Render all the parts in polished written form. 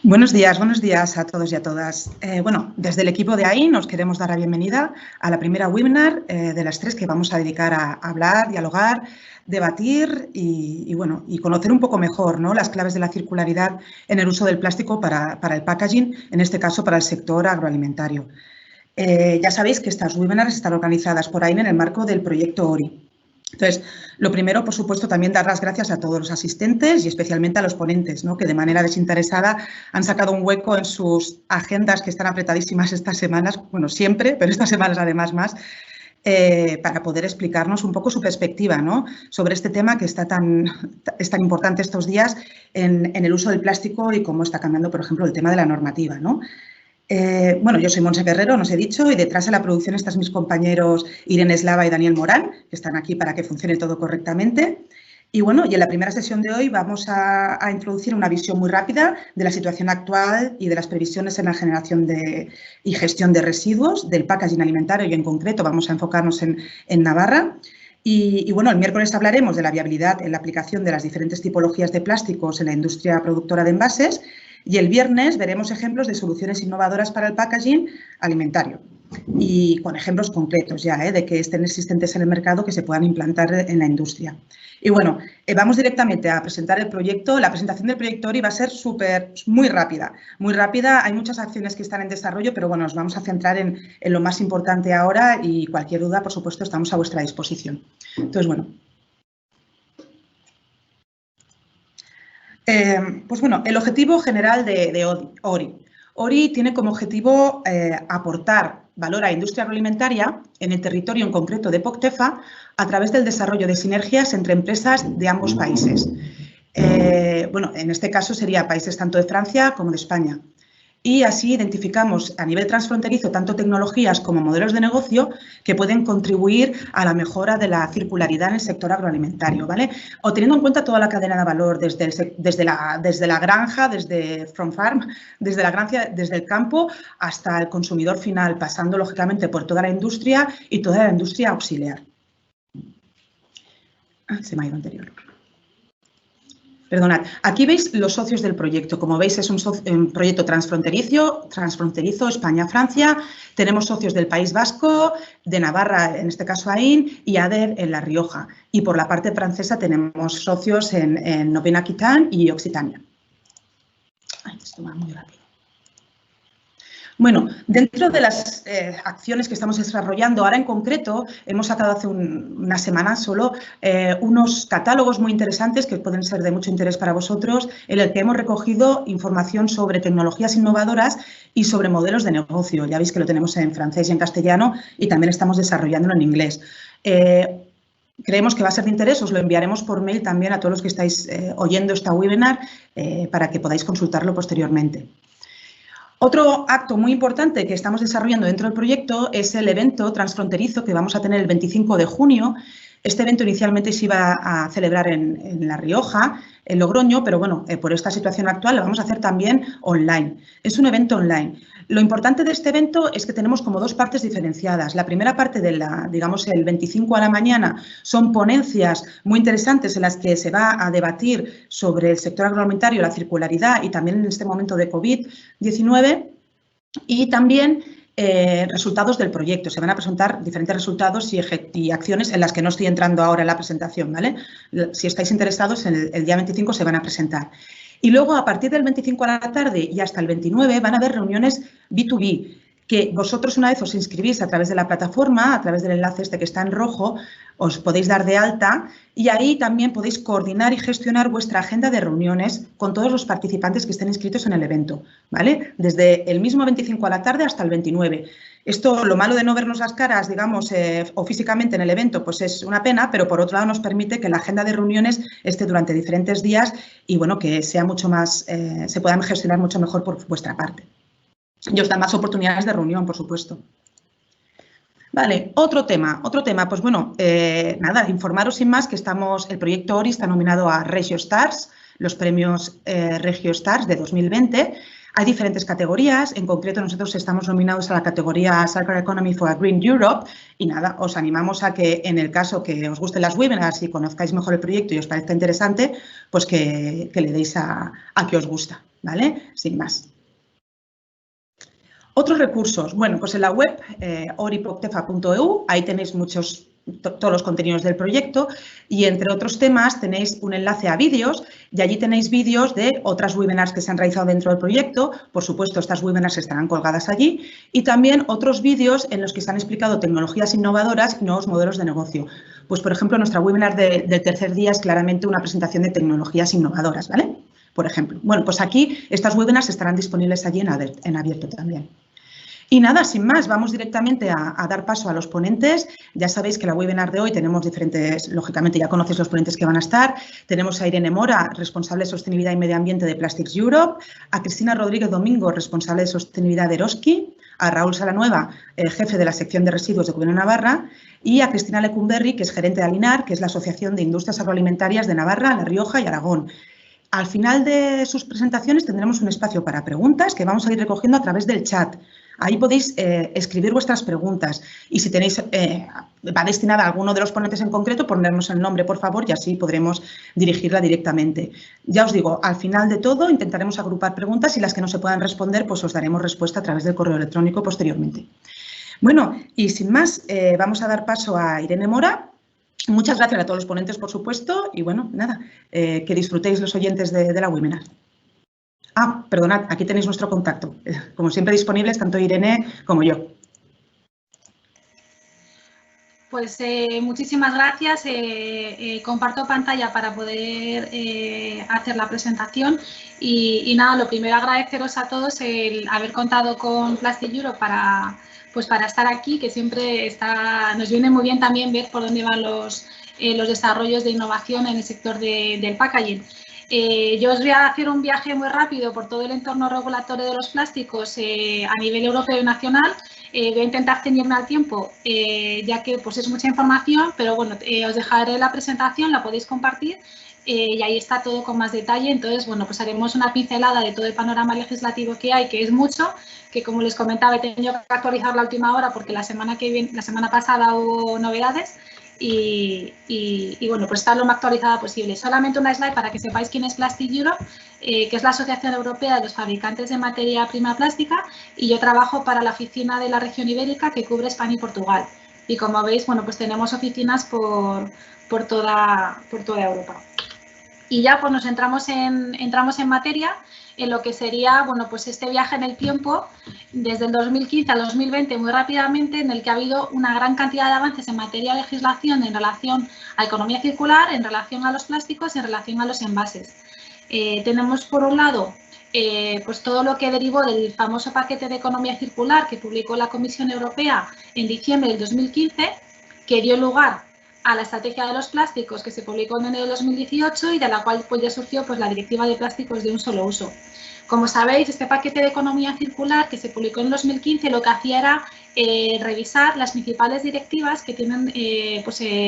Buenos días a todos y a todas. Desde el equipo de AI nos queremos dar la bienvenida a la primera webinar de las 3 que vamos a dedicar a hablar, dialogar, debatir y conocer un poco mejor, ¿no?, las claves de la circularidad en el uso del plástico para el packaging, en este caso para el sector agroalimentario. Ya sabéis que estas webinars están organizadas por AI en el marco del proyecto ORI. Entonces, lo primero, por supuesto, también dar las gracias a todos los asistentes y especialmente a los ponentes, ¿no?, que de manera desinteresada han sacado un hueco en sus agendas que están apretadísimas estas semanas, bueno, siempre, pero estas semanas además más, para poder explicarnos un poco su perspectiva, ¿no?, sobre este tema que es tan importante estos días en el uso del plástico y cómo está cambiando, por ejemplo, el tema de la normativa, ¿no? Yo soy Montse Guerrero, os he dicho, y detrás de la producción están mis compañeros Irene Eslava y Daniel Morán, que están aquí para que funcione todo correctamente. Y en la primera sesión de hoy vamos a introducir una visión muy rápida de la situación actual y de las previsiones en la generación y gestión de residuos del packaging alimentario, y en concreto vamos a enfocarnos en Navarra. El miércoles hablaremos de la viabilidad en la aplicación de las diferentes tipologías de plásticos en la industria productora de envases. Y el viernes veremos ejemplos de soluciones innovadoras para el packaging alimentario y con ejemplos concretos ya de que estén existentes en el mercado que se puedan implantar en la industria. Y vamos directamente a presentar el proyecto. La presentación del proyecto ORI va a ser muy rápida, muy rápida. Hay muchas acciones que están en desarrollo, pero nos vamos a centrar en lo más importante ahora y cualquier duda, por supuesto, estamos a vuestra disposición. Entonces, el objetivo general de ORI. ORI tiene como objetivo aportar valor a la industria agroalimentaria en el territorio en concreto de POCTEFA a través del desarrollo de sinergias entre empresas de ambos países. En este caso sería países tanto de Francia como de España. Y así identificamos a nivel transfronterizo tanto tecnologías como modelos de negocio que pueden contribuir a la mejora de la circularidad en el sector agroalimentario, ¿vale? O teniendo en cuenta toda la cadena de valor desde la granja, desde From Farm, desde la granja, desde el campo hasta el consumidor final, pasando lógicamente por toda la industria y toda la industria auxiliar. Se me ha ido anterior. Perdonad, aquí veis los socios del proyecto. Como veis, es un proyecto transfronterizo España-Francia. Tenemos socios del País Vasco, de Navarra, en este caso AIN, y ADER en La Rioja. Y por la parte francesa tenemos socios en Nouvelle-Aquitaine y Occitania. Esto va muy rápido. Dentro de las acciones que estamos desarrollando, ahora en concreto hemos sacado hace unas semanas solo unos catálogos muy interesantes que pueden ser de mucho interés para vosotros, en el que hemos recogido información sobre tecnologías innovadoras y sobre modelos de negocio. Ya veis que lo tenemos en francés y en castellano y también estamos desarrollándolo en inglés. Creemos que va a ser de interés, os lo enviaremos por mail también a todos los que estáis oyendo esta webinar para que podáis consultarlo posteriormente. Otro acto muy importante que estamos desarrollando dentro del proyecto es el evento transfronterizo que vamos a tener el 25 de junio. Este evento inicialmente se iba a celebrar en La Rioja, en Logroño, pero por esta situación actual lo vamos a hacer también online. Es un evento online. Lo importante de este evento es que tenemos como dos partes diferenciadas. La primera parte el 25 a la mañana, son ponencias muy interesantes en las que se va a debatir sobre el sector agroalimentario, la circularidad y también en este momento de COVID-19 y también resultados del proyecto. Se van a presentar diferentes resultados y acciones en las que no estoy entrando ahora en la presentación, ¿vale? Si estáis interesados, el día 25 se van a presentar. Y luego, a partir del 25 a la tarde y hasta el 29, van a haber reuniones B2B, que vosotros una vez os inscribís a través de la plataforma, a través del enlace este que está en rojo, os podéis dar de alta y ahí también podéis coordinar y gestionar vuestra agenda de reuniones con todos los participantes que estén inscritos en el evento, ¿vale? Desde el mismo 25 a la tarde hasta el 29. Esto, lo malo de no vernos las caras, digamos, o físicamente en el evento, pues es una pena, pero por otro lado nos permite que la agenda de reuniones esté durante diferentes días y, que sea mucho más, se puedan gestionar mucho mejor por vuestra parte. Y os dan más oportunidades de reunión, por supuesto. Vale, otro tema, pues informaros sin más que el proyecto ORI está nominado a Regio Stars, los premios Regio Stars de 2020. Hay diferentes categorías, en concreto nosotros estamos nominados a la categoría Circular Economy for a Green Europe y os animamos a que en el caso que os gusten las webinars y conozcáis mejor el proyecto y os parezca interesante, pues que le deis a que os gusta. ¿vale? Sin más. Otros recursos. Bueno, pues en la web oripoctefa.eu, ahí tenéis todos los contenidos del proyecto y entre otros temas tenéis un enlace a vídeos y allí tenéis vídeos de otras webinars que se han realizado dentro del proyecto. Por supuesto, estas webinars estarán colgadas allí y también otros vídeos en los que se han explicado tecnologías innovadoras y nuevos modelos de negocio. Pues, por ejemplo, nuestra webinar del tercer día es claramente una presentación de tecnologías innovadoras, ¿vale? Por ejemplo. Bueno, pues aquí estas webinars estarán disponibles allí en abierto también. Y nada, sin más, vamos directamente a dar paso a los ponentes. Ya sabéis que la webinar de hoy tenemos diferentes, lógicamente ya conocéis los ponentes que van a estar. Tenemos a Irene Mora, responsable de Sostenibilidad y Medio Ambiente de Plastics Europe, a Cristina Rodríguez Domingo, responsable de Sostenibilidad de Eroski, a Raúl Salanueva, jefe de la sección de residuos de Gobierno de Navarra, y a Cristina Lecumberri, que es gerente de Alinar, que es la Asociación de Industrias Agroalimentarias de Navarra, La Rioja y Aragón. Al final de sus presentaciones tendremos un espacio para preguntas que vamos a ir recogiendo a través del chat. Ahí podéis escribir vuestras preguntas y si tenéis, va destinada a alguno de los ponentes en concreto, ponernos el nombre, por favor, y así podremos dirigirla directamente. Ya os digo, al final de todo intentaremos agrupar preguntas y las que no se puedan responder, pues os daremos respuesta a través del correo electrónico posteriormente. Bueno, y sin más, vamos a dar paso a Irene Mora. Muchas gracias a todos los ponentes, por supuesto, y bueno, nada, que disfrutéis los oyentes de la webinar. Ah, perdonad, aquí tenéis nuestro contacto. Como siempre disponibles, tanto Irene como yo. Pues muchísimas gracias. Comparto pantalla para poder hacer la presentación. Y nada, lo primero agradeceros a todos el haber contado con Plastic Europe para estar aquí, que siempre nos viene muy bien también ver por dónde van los desarrollos de innovación en el sector del packaging. Yo os voy a hacer un viaje muy rápido por todo el entorno regulatorio de los plásticos a nivel europeo y nacional. Voy a intentar ceñirme al tiempo, ya que pues, es mucha información, pero bueno, os dejaré la presentación, la podéis compartir y ahí está todo con más detalle. Entonces, bueno, pues haremos una pincelada de todo el panorama legislativo que hay, que es mucho, que como les comentaba he tenido que actualizar la última hora porque la semana pasada hubo novedades. Y bueno, pues estar lo más actualizada posible. Solamente una slide para que sepáis quién es Plastic Europe, que es la Asociación Europea de los Fabricantes de Materia Prima Plástica, y yo trabajo para la oficina de la región ibérica que cubre España y Portugal. Y como veis, bueno, pues tenemos oficinas por toda Europa. Y ya pues nos entramos en materia, en lo que sería, bueno, pues este viaje en el tiempo desde el 2015 al 2020 muy rápidamente, en el que ha habido una gran cantidad de avances en materia de legislación en relación a economía circular, en relación a los plásticos y en relación a los envases. Tenemos por un lado pues todo lo que derivó del famoso paquete de economía circular que publicó la Comisión Europea en diciembre del 2015, que dio lugar a la estrategia de los plásticos que se publicó en enero de 2018 y de la cual pues, ya surgió pues, la Directiva de Plásticos de un solo uso. Como sabéis, este paquete de economía circular que se publicó en 2015 lo que hacía era revisar las principales directivas que tienen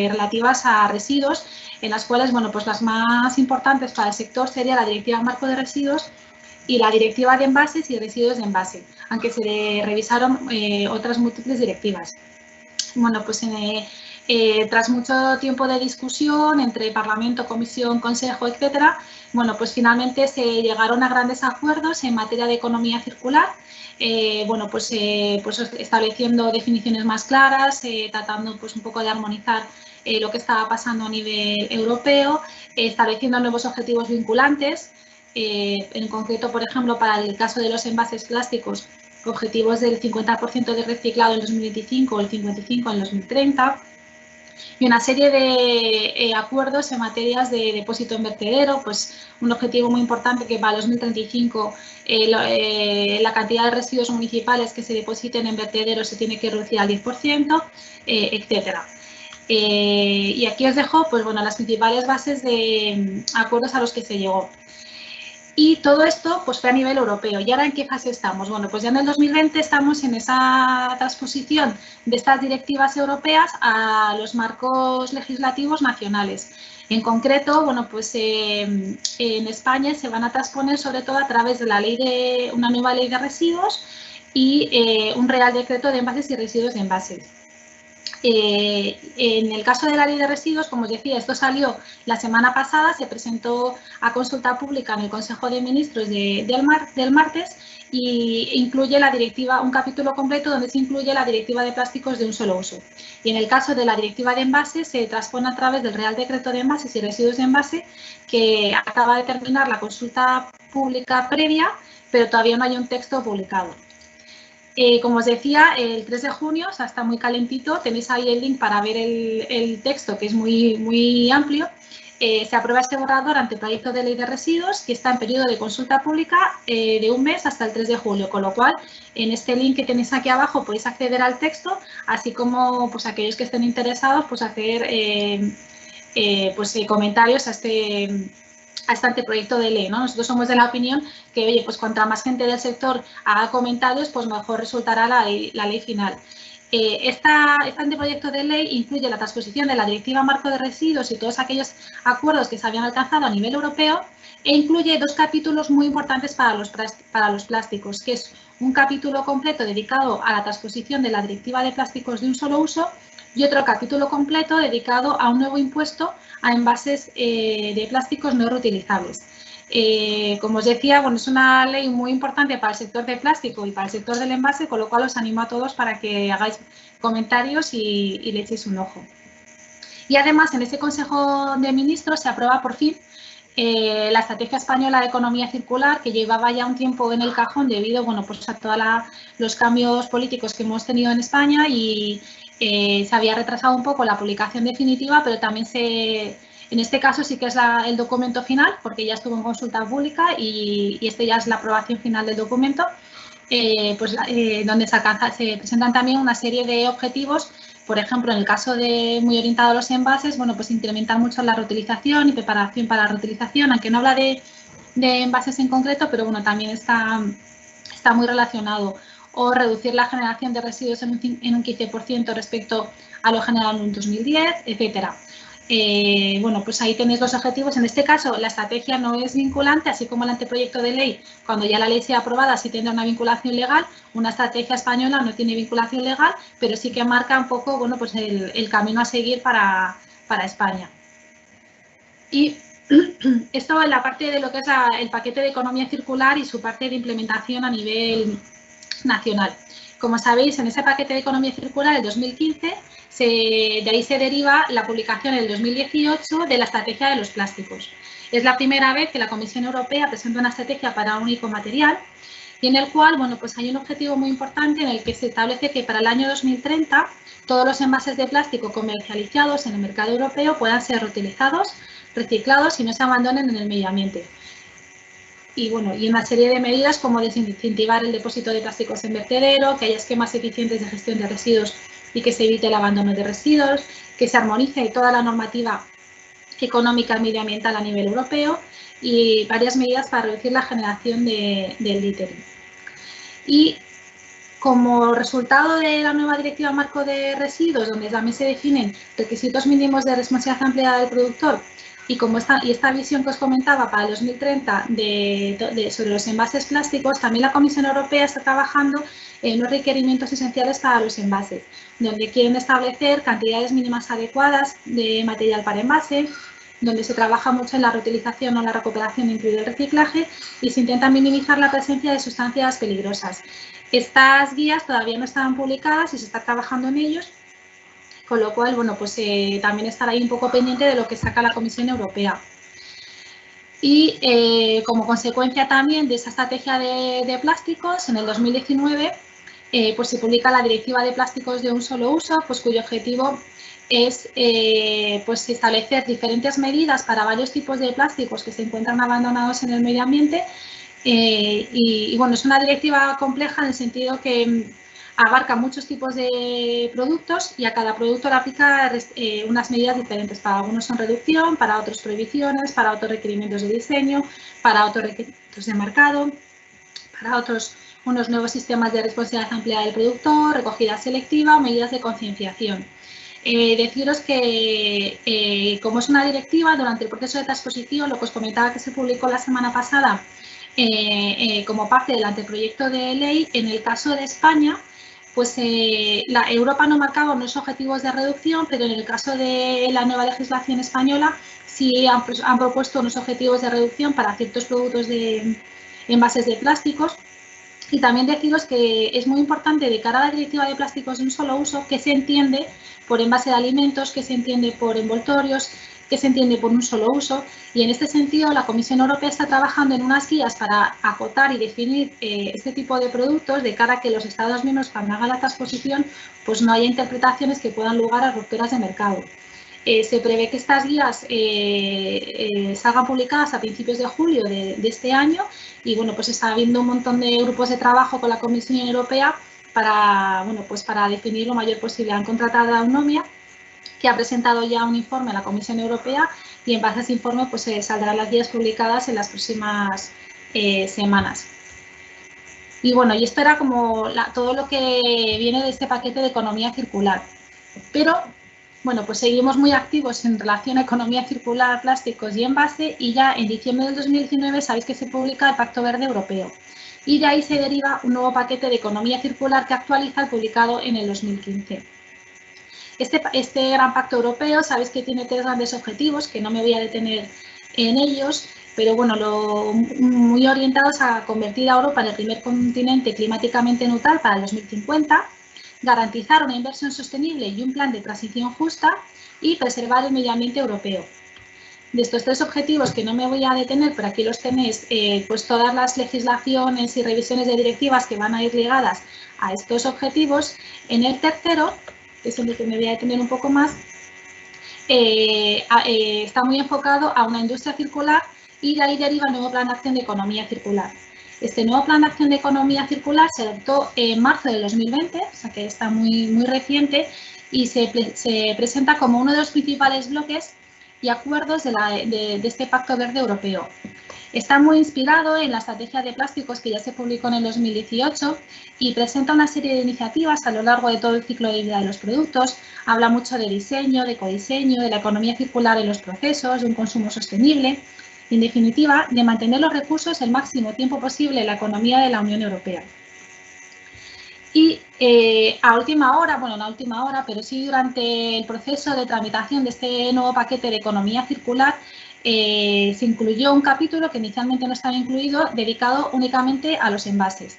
relativas a residuos, en las cuales bueno, pues las más importantes para el sector sería la Directiva Marco de Residuos y la Directiva de Envases y Residuos de Envase, aunque se revisaron otras múltiples directivas. Bueno, pues tras mucho tiempo de discusión entre Parlamento, Comisión, Consejo, etcétera, bueno, pues finalmente se llegaron a grandes acuerdos en materia de economía circular, bueno, pues estableciendo definiciones más claras, tratando pues un poco de armonizar lo que estaba pasando a nivel europeo, estableciendo nuevos objetivos vinculantes, en concreto, por ejemplo, para el caso de los envases plásticos, objetivos del 50% de reciclado en 2025 o el 55% en 2030. Y una serie de acuerdos en materias de depósito en vertedero, pues un objetivo muy importante que para 2035 la cantidad de residuos municipales que se depositen en vertederos se tiene que reducir al 10%, etcétera. Y aquí os dejo pues, bueno, las principales bases de acuerdos a los que se llegó. Y todo esto pues, fue a nivel europeo. ¿Y ahora en qué fase estamos? Bueno, pues ya en el 2020 estamos en esa transposición de estas directivas europeas a los marcos legislativos nacionales. En concreto, bueno, pues en España se van a transponer sobre todo a través de una nueva ley de residuos y un Real Decreto de Envases y Residuos de Envases. En el caso de la ley de residuos, como os decía, esto salió la semana pasada, se presentó a consulta pública en el Consejo de Ministros del martes y incluye la directiva, un capítulo completo donde se incluye la directiva de plásticos de un solo uso. Y en el caso de la directiva de envases, se transpone a través del Real Decreto de Envases y Residuos de Envase, que acaba de terminar la consulta pública previa, pero todavía no hay un texto publicado. Como os decía, el 3 de junio, o sea, está muy calentito, tenéis ahí el link para ver el texto, que es muy amplio. Se aprueba este borrador ante proyecto de ley de residuos, que está en periodo de consulta pública de un mes hasta el 3 de julio, con lo cual, en este link que tenéis aquí abajo podéis acceder al texto, así como pues, aquellos que estén interesados, pues hacer comentarios a este anteproyecto de ley, ¿no? Nosotros somos de la opinión que, oye, pues cuanta más gente del sector haga comentarios, pues mejor resultará la ley final. Este anteproyecto de ley incluye la transposición de la Directiva Marco de Residuos y todos aquellos acuerdos que se habían alcanzado a nivel europeo e incluye dos capítulos muy importantes para los plásticos, que es un capítulo completo dedicado a la transposición de la Directiva de Plásticos de un solo uso y otro capítulo completo dedicado a un nuevo impuesto a envases de plásticos no reutilizables. Como os decía, bueno, es una ley muy importante para el sector del plástico y para el sector del envase, con lo cual os animo a todos para que hagáis comentarios y le echéis un ojo. Y además, en este Consejo de Ministros se aprueba por fin la Estrategia Española de Economía Circular, que llevaba ya un tiempo en el cajón debido, bueno, pues a todos los cambios políticos que hemos tenido en España y se había retrasado un poco la publicación definitiva, pero también en este caso sí que es el documento final, porque ya estuvo en consulta pública y este ya es la aprobación final del documento, donde se presentan también una serie de objetivos. Por ejemplo, en el caso muy orientado a los envases, bueno, pues incrementar mucho la reutilización y preparación para la reutilización, aunque no habla de envases en concreto, pero bueno, también está muy relacionado. O reducir la generación de residuos en un 15% respecto a lo generado en 2010, etcétera. Bueno, pues ahí tenéis los objetivos. En este caso, la estrategia no es vinculante, así como el anteproyecto de ley, cuando ya la ley sea aprobada, sí tendrá una vinculación legal. Una estrategia española no tiene vinculación legal, pero sí que marca un poco, bueno, pues el camino a seguir para España. Y esto en la parte de lo que es el paquete de economía circular y su parte de implementación a nivel nacional. Como sabéis, en ese paquete de economía circular, el 2015, de ahí se deriva la publicación en el 2018 de la estrategia de los plásticos. Es la primera vez que la Comisión Europea presenta una estrategia para un único material y en el cual, bueno, pues hay un objetivo muy importante en el que se establece que para el año 2030 todos los envases de plástico comercializados en el mercado europeo puedan ser reutilizados, reciclados y no se abandonen en el medio ambiente. Y bueno, y una serie de medidas como desincentivar el depósito de plásticos en vertedero, que haya esquemas eficientes de gestión de residuos y que se evite el abandono de residuos, que se armonice toda la normativa económica y medioambiental a nivel europeo y varias medidas para reducir la generación del littering. Y como resultado de la nueva Directiva Marco de Residuos, donde también se definen requisitos mínimos de responsabilidad ampliada del productor, y esta visión que os comentaba para el 2030 sobre los envases plásticos, también la Comisión Europea está trabajando en unos requerimientos esenciales para los envases, donde quieren establecer cantidades mínimas adecuadas de material para envase, donde se trabaja mucho en la reutilización o la recuperación, incluido el reciclaje, y se intenta minimizar la presencia de sustancias peligrosas. Estas guías todavía no estaban publicadas y se está trabajando en ellos, con lo cual, bueno, pues también estará ahí un poco pendiente de lo que saca la Comisión Europea. Y como consecuencia también de esa estrategia de plásticos, en el 2019 pues se publica la Directiva de Plásticos de un solo uso, pues cuyo objetivo es pues establecer diferentes medidas para varios tipos de plásticos que se encuentran abandonados en el medio ambiente. Y bueno, es una directiva compleja en el sentido que abarca muchos tipos de productos y a cada producto le aplica unas medidas diferentes. Para algunos son reducción, para otros prohibiciones, para otros requerimientos de diseño, para otros requerimientos de marcado, para otros unos nuevos sistemas de responsabilidad ampliada del productor, recogida selectiva o medidas de concienciación. Deciros que como es una directiva, durante el proceso de transposición, lo que os comentaba que se publicó la semana pasada como parte del anteproyecto de ley, en el caso de España, pues Europa no marcaba unos objetivos de reducción, pero en el caso de la nueva legislación española sí han propuesto unos objetivos de reducción para ciertos productos de envases de plásticos. Y también deciros que es muy importante de cara a la directiva de plásticos de un solo uso que se entiende por envase de alimentos, que se entiende por envoltorios, que se entiende por un solo uso, y en este sentido la Comisión Europea está trabajando en unas guías para acotar y definir este tipo de productos de cara a que los Estados miembros, cuando hagan la transposición, pues no haya interpretaciones que puedan lugar a rupturas de mercado. Se prevé que estas guías salgan publicadas a principios de julio de este año, y bueno, pues está habiendo un montón de grupos de trabajo con la Comisión Europea para, bueno, pues para definir lo mayor posible. Han contratado a Unomia, que ha presentado ya un informe a la Comisión Europea, y en base a ese informe pues saldrán las guías publicadas en las próximas semanas. Y bueno, y esto era como todo lo que viene de este paquete de economía circular. Pero bueno, pues seguimos muy activos en relación a economía circular, plásticos y envase, y ya en diciembre del 2019 sabéis que se publica el Pacto Verde Europeo, y de ahí se deriva un nuevo paquete de economía circular que actualiza el publicado en el 2015. Este gran pacto europeo sabéis que tiene 3 grandes objetivos, que no me voy a detener en ellos, pero bueno, muy orientados a convertir a Europa en el primer continente climáticamente neutral para el 2050, garantizar una inversión sostenible y un plan de transición justa, y preservar el medio ambiente europeo. De estos 3 objetivos, que no me voy a detener, pero aquí los tenéis, pues todas las legislaciones y revisiones de directivas que van a ir ligadas a estos objetivos. En el tercero, que es en el que me voy a detener un poco más, está muy enfocado a una industria circular, y de ahí deriva el nuevo Plan de Acción de Economía Circular. Este nuevo Plan de Acción de Economía Circular se adoptó en marzo del 2020, o sea que está muy reciente, y se presenta como uno de los principales bloques y acuerdos de este Pacto Verde Europeo. Está muy inspirado en la estrategia de plásticos que ya se publicó en el 2018, y presenta una serie de iniciativas a lo largo de todo el ciclo de vida de los productos. Habla mucho de diseño, de ecodiseño, de la economía circular en los procesos, de un consumo sostenible, y en definitiva, de mantener los recursos el máximo tiempo posible en la economía de la Unión Europea. Y a última hora, bueno, no a última hora, pero sí durante el proceso de tramitación de este nuevo paquete de economía circular, se incluyó un capítulo que inicialmente no estaba incluido, dedicado únicamente a los envases.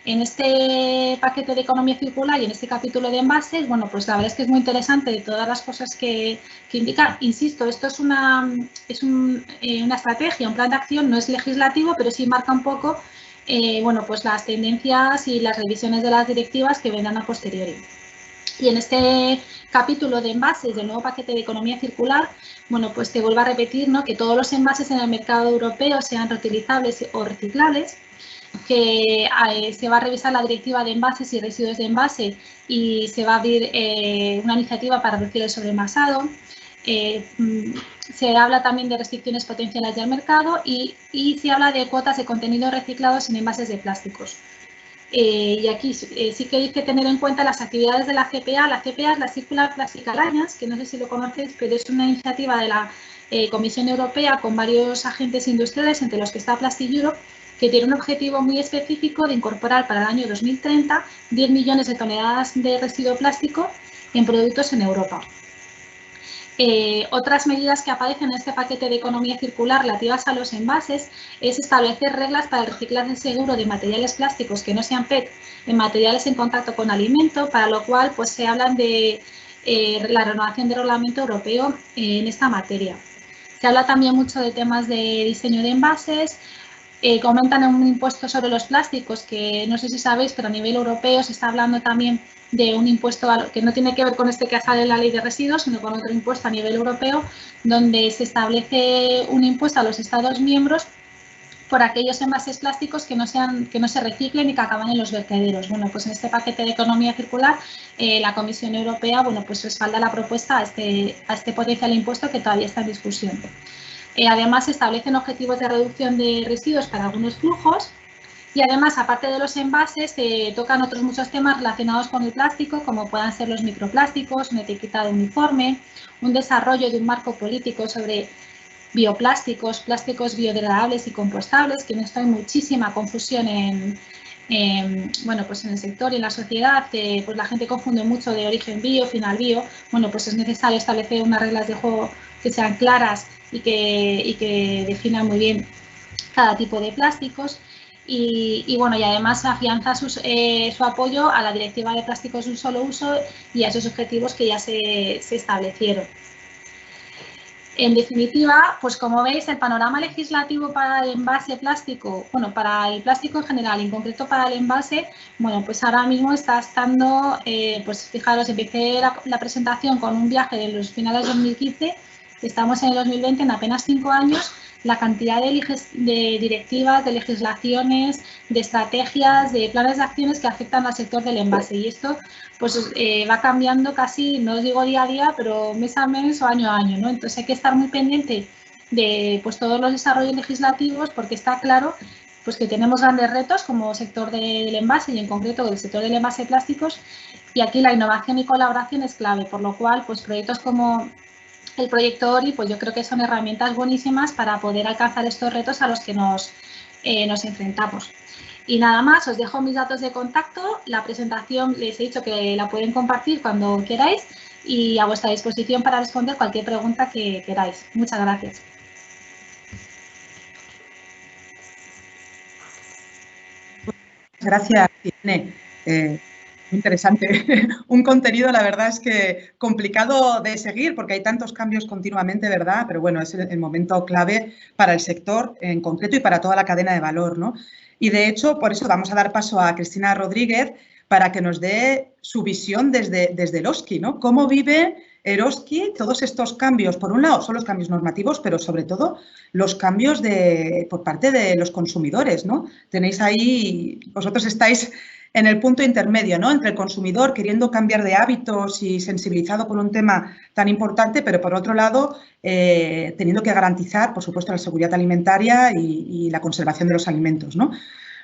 En este paquete de economía circular y en este capítulo de envases, bueno, pues la verdad es que es muy interesante de todas las cosas que indica. Insisto, esto es una estrategia, un plan de acción, no es legislativo, pero sí marca un poco bueno, pues las tendencias y las revisiones de las directivas que vendrán a posteriori. Y en este capítulo de envases del nuevo paquete de economía circular, bueno, pues te vuelvo a repetir, ¿no?, que todos los envases en el mercado europeo sean reutilizables o reciclables, que se va a revisar la directiva de envases y residuos de envase, y se va a abrir una iniciativa para reducir el sobreenvasado. Se habla también de restricciones potenciales del mercado, y se habla de cuotas de contenido reciclado en envases de plásticos. Y aquí sí que hay que tener en cuenta las actividades de la CPA. La CPA es la Circular Plastic Alliance, que no sé si lo conocéis, pero es una iniciativa de la Comisión Europea con varios agentes industriales, entre los que está Plastic Europe, que tiene un objetivo muy específico de incorporar para el año 2030 10 millones de toneladas de residuo plástico en productos en Europa. Otras medidas que aparecen en este paquete de economía circular relativas a los envases es establecer reglas para el reciclaje seguro de materiales plásticos que no sean PET en materiales en contacto con alimento, para lo cual pues, se hablan de la renovación del reglamento europeo en esta materia. Se habla también mucho de temas de diseño de envases. Comentan un impuesto sobre los plásticos, que no sé si sabéis, pero a nivel europeo se está hablando también de un impuesto que no tiene que ver con este que sale en la ley de residuos, sino con otro impuesto a nivel europeo, donde se establece un impuesto a los Estados miembros por aquellos envases plásticos que no se reciclen y que acaban en los vertederos. Bueno, pues en este paquete de economía circular, la Comisión Europea, bueno, pues respalda la propuesta a este potencial impuesto que todavía está en discusión. Además, se establecen objetivos de reducción de residuos para algunos flujos, y además, aparte de los envases, se tocan otros muchos temas relacionados con el plástico, como puedan ser los microplásticos, un etiquetado uniforme, un desarrollo de un marco político sobre bioplásticos, plásticos biodegradables y compostables, que en esto hay muchísima confusión en bueno, pues en el sector y en la sociedad, pues la gente confunde mucho de origen bio, final bio. Bueno, pues es necesario establecer unas reglas de juego que sean claras y que definan muy bien cada tipo de plásticos. Y bueno, y además afianza su apoyo a la Directiva de Plásticos de un Solo Uso y a esos objetivos que ya se establecieron. En definitiva, pues como veis, el panorama legislativo para el envase plástico, bueno, para el plástico en general, en concreto para el envase, bueno, pues ahora mismo está estando, pues fijaros, empecé la presentación con un viaje de los finales de 2015, estamos en el 2020, en apenas 5 años, la cantidad de directivas, de legislaciones, de estrategias, de planes de acciones que afectan al sector del envase. Y esto pues va cambiando casi, no os digo día a día, pero mes a mes o año a año, ¿no? Entonces hay que estar muy pendiente de pues, todos los desarrollos legislativos, porque está claro pues, que tenemos grandes retos como sector del envase y en concreto del sector del envase de plásticos, y aquí la innovación y colaboración es clave, por lo cual pues, proyectos como el proyecto ORI, pues yo creo que son herramientas buenísimas para poder alcanzar estos retos a los que nos enfrentamos. Y nada más, os dejo mis datos de contacto, la presentación les he dicho que la pueden compartir cuando queráis y a vuestra disposición para responder cualquier pregunta que queráis. Muchas gracias. Gracias, Irene. Muy interesante. Un contenido, la verdad es que complicado de seguir porque hay tantos cambios continuamente, ¿verdad? Pero bueno, es el momento clave para el sector en concreto y para toda la cadena de valor, ¿no? Y de hecho, por eso vamos a dar paso a Cristina Rodríguez para que nos dé su visión desde Eroski, ¿no? ¿Cómo vive Eroski todos estos cambios? Por un lado, son los cambios normativos, pero sobre todo los cambios por parte de los consumidores, ¿no? Tenéis ahí, vosotros estáis en el punto intermedio, ¿no? Entre el consumidor queriendo cambiar de hábitos y sensibilizado con un tema tan importante, pero por otro lado, teniendo que garantizar, por supuesto, la seguridad alimentaria y la conservación de los alimentos, ¿no?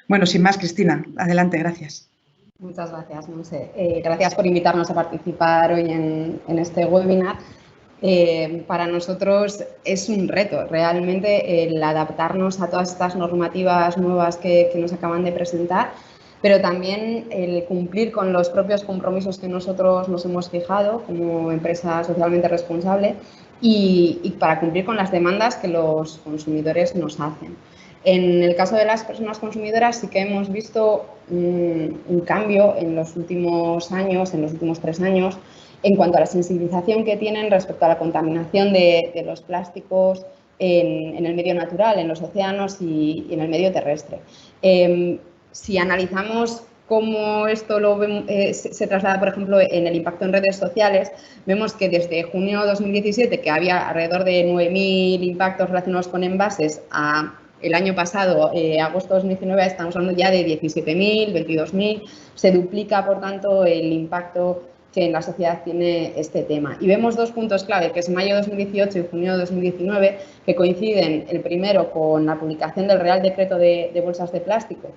Bueno, sin más, Cristina, adelante, gracias. Muchas gracias, Monse. Gracias por invitarnos a participar hoy en este webinar. Para nosotros es un reto realmente el adaptarnos a todas estas normativas nuevas que nos acaban de presentar, pero también el cumplir con los propios compromisos que nosotros nos hemos fijado como empresa socialmente responsable y para cumplir con las demandas que los consumidores nos hacen. En el caso de las personas consumidoras sí que hemos visto un cambio en los últimos años, en los últimos 3 años, en cuanto a la sensibilización que tienen respecto a la contaminación de los plásticos en el medio natural, en los océanos y en el medio terrestre. Si analizamos cómo esto se traslada, por ejemplo, en el impacto en redes sociales, vemos que desde junio de 2017, que había alrededor de 9.000 impactos relacionados con envases, a el año pasado, agosto de 2019, estamos hablando ya de 17.000, 22.000. Se duplica, por tanto, el impacto que en la sociedad tiene este tema. Y vemos 2 puntos clave, que es mayo de 2018 y junio de 2019, que coinciden, el primero con la publicación del Real Decreto de bolsas de plástico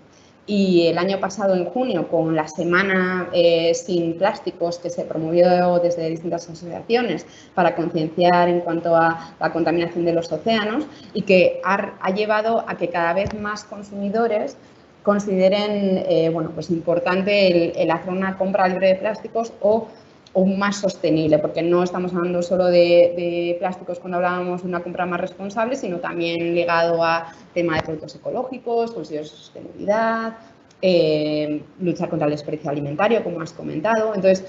y el año pasado, en junio, con la Semana Sin Plásticos que se promovió desde distintas asociaciones para concienciar en cuanto a la contaminación de los océanos y que ha llevado a que cada vez más consumidores consideren bueno, pues importante el hacer una compra libre de plásticos o más sostenible, porque no estamos hablando solo de plásticos cuando hablábamos de una compra más responsable, sino también ligado a tema de productos ecológicos, consejos de sostenibilidad, luchar contra el desperdicio alimentario, como has comentado. Entonces,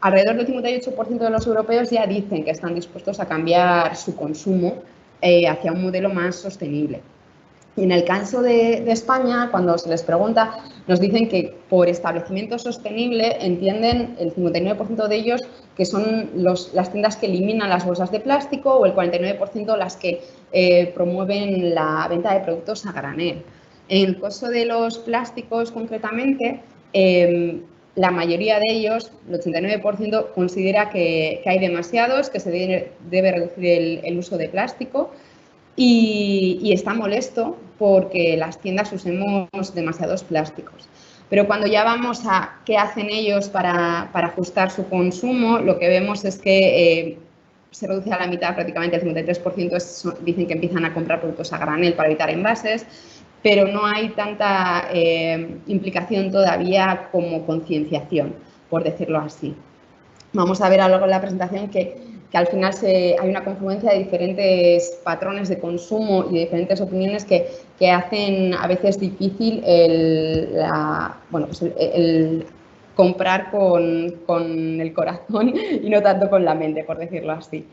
alrededor del 58% de los europeos ya dicen que están dispuestos a cambiar su consumo hacia un modelo más sostenible. Y en el caso de España, cuando se les pregunta, nos dicen que por establecimiento sostenible entienden el 59% de ellos que son las tiendas que eliminan las bolsas de plástico o el 49% las que promueven la venta de productos a granel. En el caso de los plásticos concretamente, la mayoría de ellos, el 89%, considera que hay demasiados, que se debe reducir el uso de plástico. Y está molesto porque las tiendas usemos demasiados plásticos. Pero cuando ya vamos a qué hacen ellos para ajustar su consumo, lo que vemos es que se reduce a la mitad, prácticamente el 53% dicen que empiezan a comprar productos a granel para evitar envases. pero no hay tanta implicación todavía como concienciación, por decirlo así. Vamos a ver a lo largo de la presentación que al final hay una confluencia de diferentes patrones de consumo y de diferentes opiniones que hacen a veces difícil el comprar con el corazón y no tanto con la mente, por decirlo así.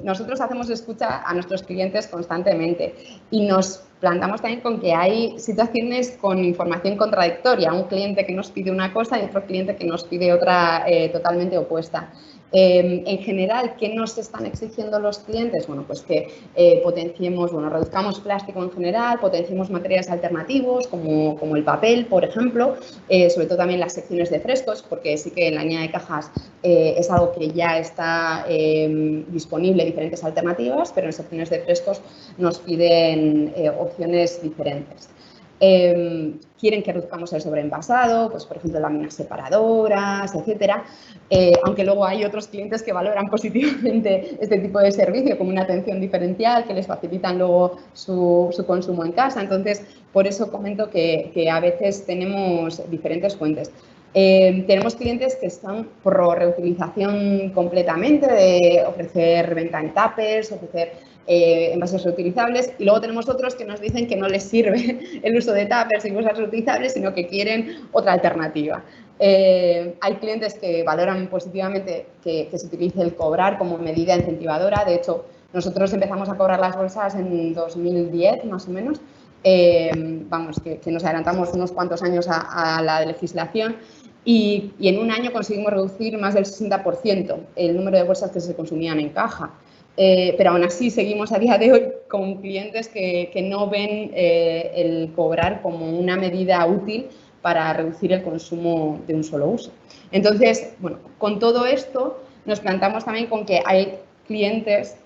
Nosotros hacemos escucha a nuestros clientes constantemente y nos plantamos también con que hay situaciones con información contradictoria, un cliente que nos pide una cosa y otro cliente que nos pide otra totalmente opuesta. En general, ¿qué nos están exigiendo los clientes? Bueno, pues que potenciemos, reduzcamos plástico en general, potenciemos materiales alternativos como el papel, por ejemplo, sobre todo también las secciones de frescos, porque sí que en la línea de cajas es algo que ya está disponible, diferentes alternativas, pero en secciones de frescos nos piden opciones diferentes. Quieren que reduzcamos el sobreenvasado, pues por ejemplo láminas separadoras, etcétera, aunque luego hay otros clientes que valoran positivamente este tipo de servicio como una atención diferencial, que les facilitan luego su consumo en casa. Entonces, por eso comento que a veces tenemos diferentes fuentes. Tenemos clientes que están pro reutilización completamente, de ofrecer venta en tuppers, ofrecer envases reutilizables, y luego tenemos otros que nos dicen que no les sirve el uso de tuppers y cosas reutilizables, sino que quieren otra alternativa. Hay clientes que valoran positivamente que se utilice el cobrar como medida incentivadora. De hecho, nosotros empezamos a cobrar las bolsas en 2010, más o menos. Vamos, que nos adelantamos unos cuantos años a la legislación. Y en un año conseguimos reducir más del 60% el número de bolsas que se consumían en caja. Pero aún así seguimos a día de hoy con clientes que no ven el cobrar como una medida útil para reducir el consumo de un solo uso. Entonces, bueno, con todo esto nos plantamos también con que hay clientes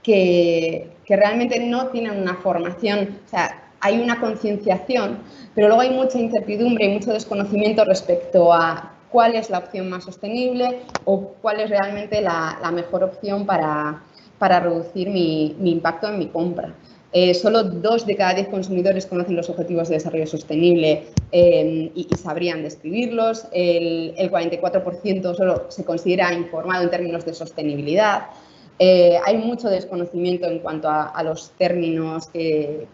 que realmente no tienen una formación, o sea, hay una concienciación, pero luego hay mucha incertidumbre y mucho desconocimiento respecto a cuál es la opción más sostenible o cuál es realmente la mejor opción para reducir mi impacto en mi compra. Solo 2 de cada 10 consumidores conocen los objetivos de desarrollo sostenible y sabrían describirlos. El 44% solo se considera informado en términos de sostenibilidad. Hay mucho desconocimiento en cuanto a los términos que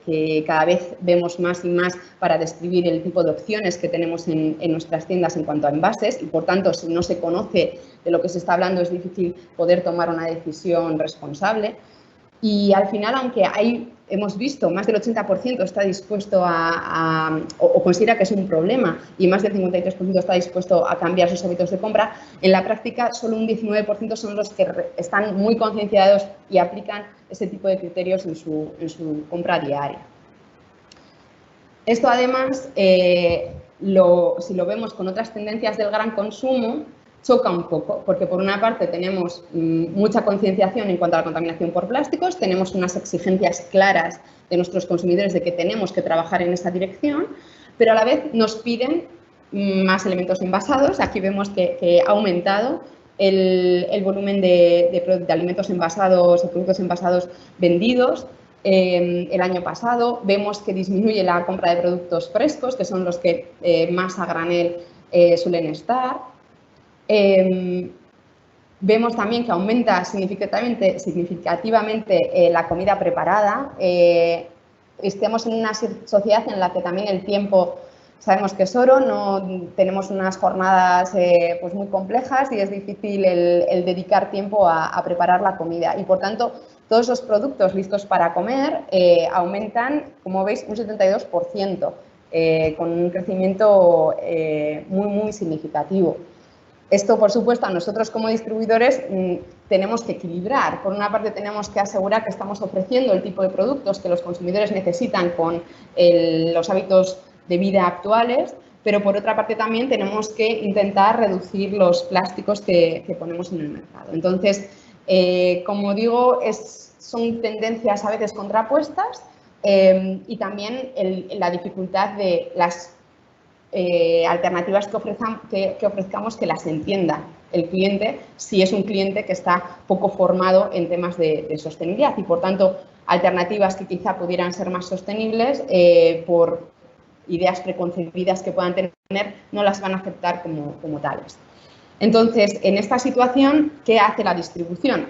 cada vez vemos más y más para describir el tipo de opciones que tenemos en nuestras tiendas en cuanto a envases, y por tanto, si no se conoce de lo que se está hablando, es difícil poder tomar una decisión responsable. Y al final, aunque hemos visto más del 80% está dispuesto o considera que es un problema y más del 53% está dispuesto a cambiar sus hábitos de compra, en la práctica solo un 19% son los que están muy concienciados y aplican ese tipo de criterios en su compra diaria. Esto además, si lo vemos con otras tendencias del gran consumo, choca un poco, porque por una parte tenemos mucha concienciación en cuanto a la contaminación por plásticos, tenemos unas exigencias claras de nuestros consumidores de que tenemos que trabajar en esa dirección, pero a la vez nos piden más elementos envasados. Aquí vemos que ha aumentado el volumen de alimentos envasados o productos envasados vendidos el año pasado. Vemos que disminuye la compra de productos frescos, que son los que más a granel suelen estar. Vemos también que aumenta significativamente la comida preparada. Estamos en una sociedad en la que también el tiempo sabemos que es oro, no tenemos unas jornadas pues muy complejas y es difícil el dedicar tiempo a preparar la comida, y por tanto todos los productos listos para comer aumentan, como veis, un 72%, con un crecimiento muy significativo. Esto, por supuesto, a nosotros como distribuidores tenemos que equilibrar. Por una parte, tenemos que asegurar que estamos ofreciendo el tipo de productos que los consumidores necesitan con los hábitos de vida actuales, pero por otra parte también tenemos que intentar reducir los plásticos que ponemos en el mercado. Entonces, como digo, son tendencias a veces contrapuestas y también la dificultad de las alternativas que ofrezcamos que las entienda el cliente, si es un cliente que está poco formado en temas de sostenibilidad, y por tanto alternativas que quizá pudieran ser más sostenibles, por ideas preconcebidas que puedan tener, no las van a aceptar como tales. Entonces, en esta situación, ¿qué hace la distribución?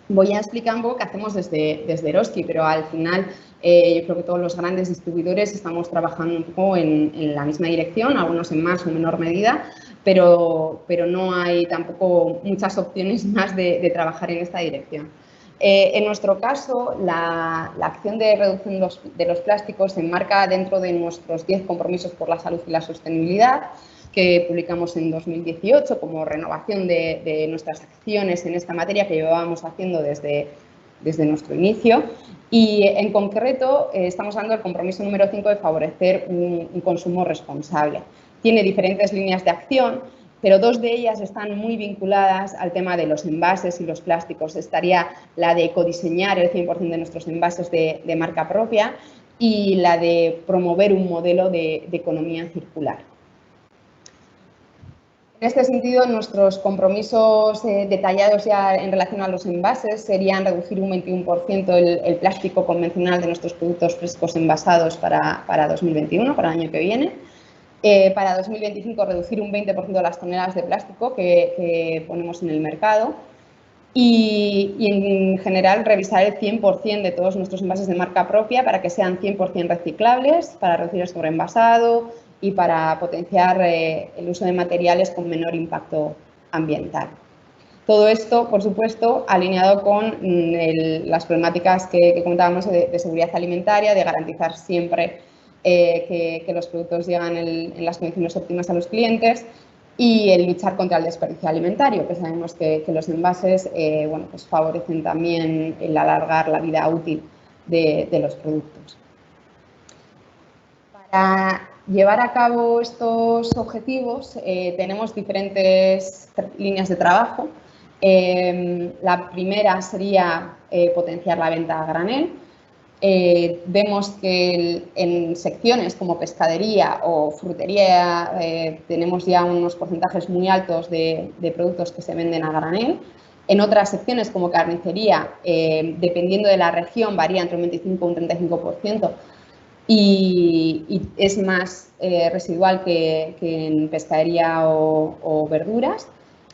Voy a explicar un poco qué hacemos desde Eroski, pero al final yo creo que todos los grandes distribuidores estamos trabajando un poco en la misma dirección, algunos en más o menor medida, pero no hay tampoco muchas opciones más de trabajar en esta dirección. En nuestro caso, la acción de reducción de los plásticos se enmarca dentro de nuestros 10 compromisos por la salud y la sostenibilidad, que publicamos en 2018 como renovación de nuestras acciones en esta materia que llevábamos haciendo desde nuestro inicio. Y en concreto estamos dando el compromiso número 5 de favorecer un consumo responsable. Tiene diferentes líneas de acción, pero dos de ellas están muy vinculadas al tema de los envases y los plásticos. Estaría la de ecodiseñar el 100% de nuestros envases de marca propia y la de promover un modelo de economía circular. En este sentido, nuestros compromisos detallados ya en relación a los envases serían reducir un 21% el plástico convencional de nuestros productos frescos envasados para 2021, para el año que viene. Para 2025, reducir un 20% de las toneladas de plástico que ponemos en el mercado. Y en general, revisar el 100% de todos nuestros envases de marca propia para que sean 100% reciclables, para reducir el sobreenvasado y para potenciar el uso de materiales con menor impacto ambiental. Todo esto, por supuesto, alineado con las problemáticas que comentábamos de seguridad alimentaria, de garantizar siempre que los productos llegan en las condiciones óptimas a los clientes y el luchar contra el desperdicio alimentario, que sabemos que los envases bueno, pues favorecen también el alargar la vida útil de los productos. Para llevar a cabo estos objetivos tenemos diferentes líneas de trabajo. La primera sería potenciar la venta a granel. Vemos que en secciones como pescadería o frutería tenemos ya unos porcentajes muy altos de productos que se venden a granel. En otras secciones como carnicería, dependiendo de la región, varía entre un 25 y un 35%. Y es más residual que en pescadería o verduras,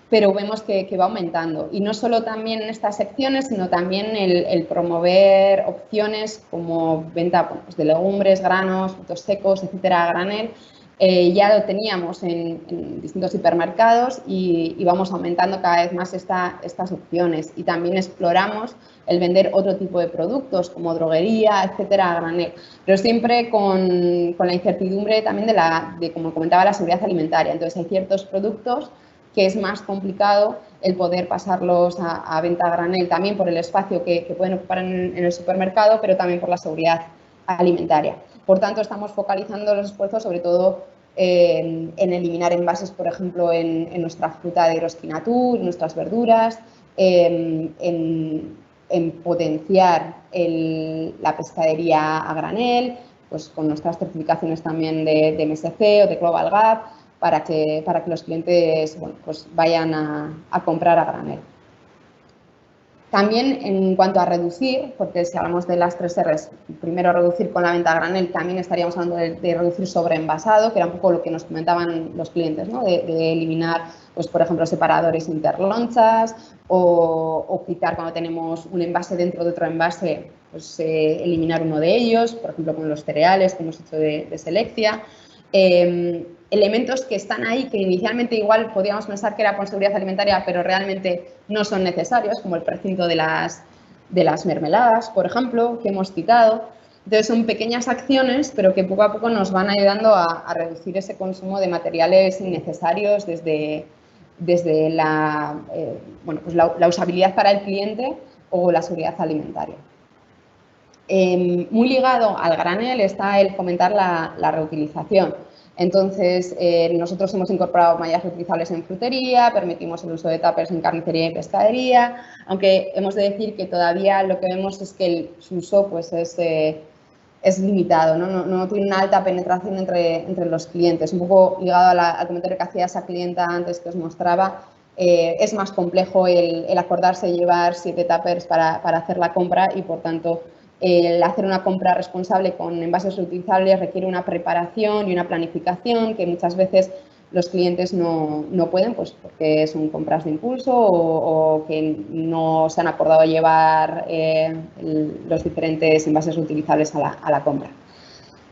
pero vemos que va aumentando. Y no solo también en estas secciones, sino también el promover opciones como venta pues, de legumbres, granos, frutos secos, etcétera, a granel. Ya lo teníamos en distintos hipermercados y vamos aumentando cada vez más estas opciones. Y también exploramos el vender otro tipo de productos como droguería, etcétera, a granel. Pero siempre con la incertidumbre también de, como comentaba, la seguridad alimentaria. Entonces hay ciertos productos que es más complicado el poder pasarlos a venta a granel, también por el espacio que pueden ocupar en el supermercado, pero también por la seguridad alimentaria. Por tanto, estamos focalizando los esfuerzos sobre todo en eliminar envases, por ejemplo, en nuestra fruta de Eroski Natur, en nuestras verduras, en potenciar la pescadería a granel, pues con nuestras certificaciones también de MSC o de Global Gap, para que los clientes bueno, pues vayan a comprar a granel. También en cuanto a reducir, porque si hablamos de las 3 R's, primero reducir con la venta a granel, también estaríamos hablando de reducir sobreenvasado, que era un poco lo que nos comentaban los clientes, ¿no? de eliminar, pues, por ejemplo, separadores interlonchas o quitar cuando tenemos un envase dentro de otro envase, pues eliminar uno de ellos, por ejemplo, con los cereales que hemos hecho de Selectia. Elementos que están ahí, que inicialmente igual podíamos pensar que era con seguridad alimentaria, pero realmente no son necesarios, como el precinto de las mermeladas, por ejemplo, que hemos citado. Entonces, son pequeñas acciones, pero que poco a poco nos van ayudando a reducir ese consumo de materiales innecesarios desde bueno, pues la usabilidad para el cliente o la seguridad alimentaria. Muy ligado al granel está el fomentar la reutilización. Entonces, nosotros hemos incorporado mallas reutilizables en frutería, permitimos el uso de tuppers en carnicería y pescadería, aunque hemos de decir que todavía lo que vemos es que su uso pues, es limitado, no tiene una alta penetración entre los clientes. Un poco ligado al comentario que hacía esa clienta antes que os mostraba, es más complejo el acordarse llevar 7 tuppers para hacer la compra y, por tanto, El hacer una compra responsable con envases reutilizables requiere una preparación y una planificación que muchas veces los clientes no pueden, pues porque son compras de impulso o que no se han acordado llevar los diferentes envases reutilizables a la compra.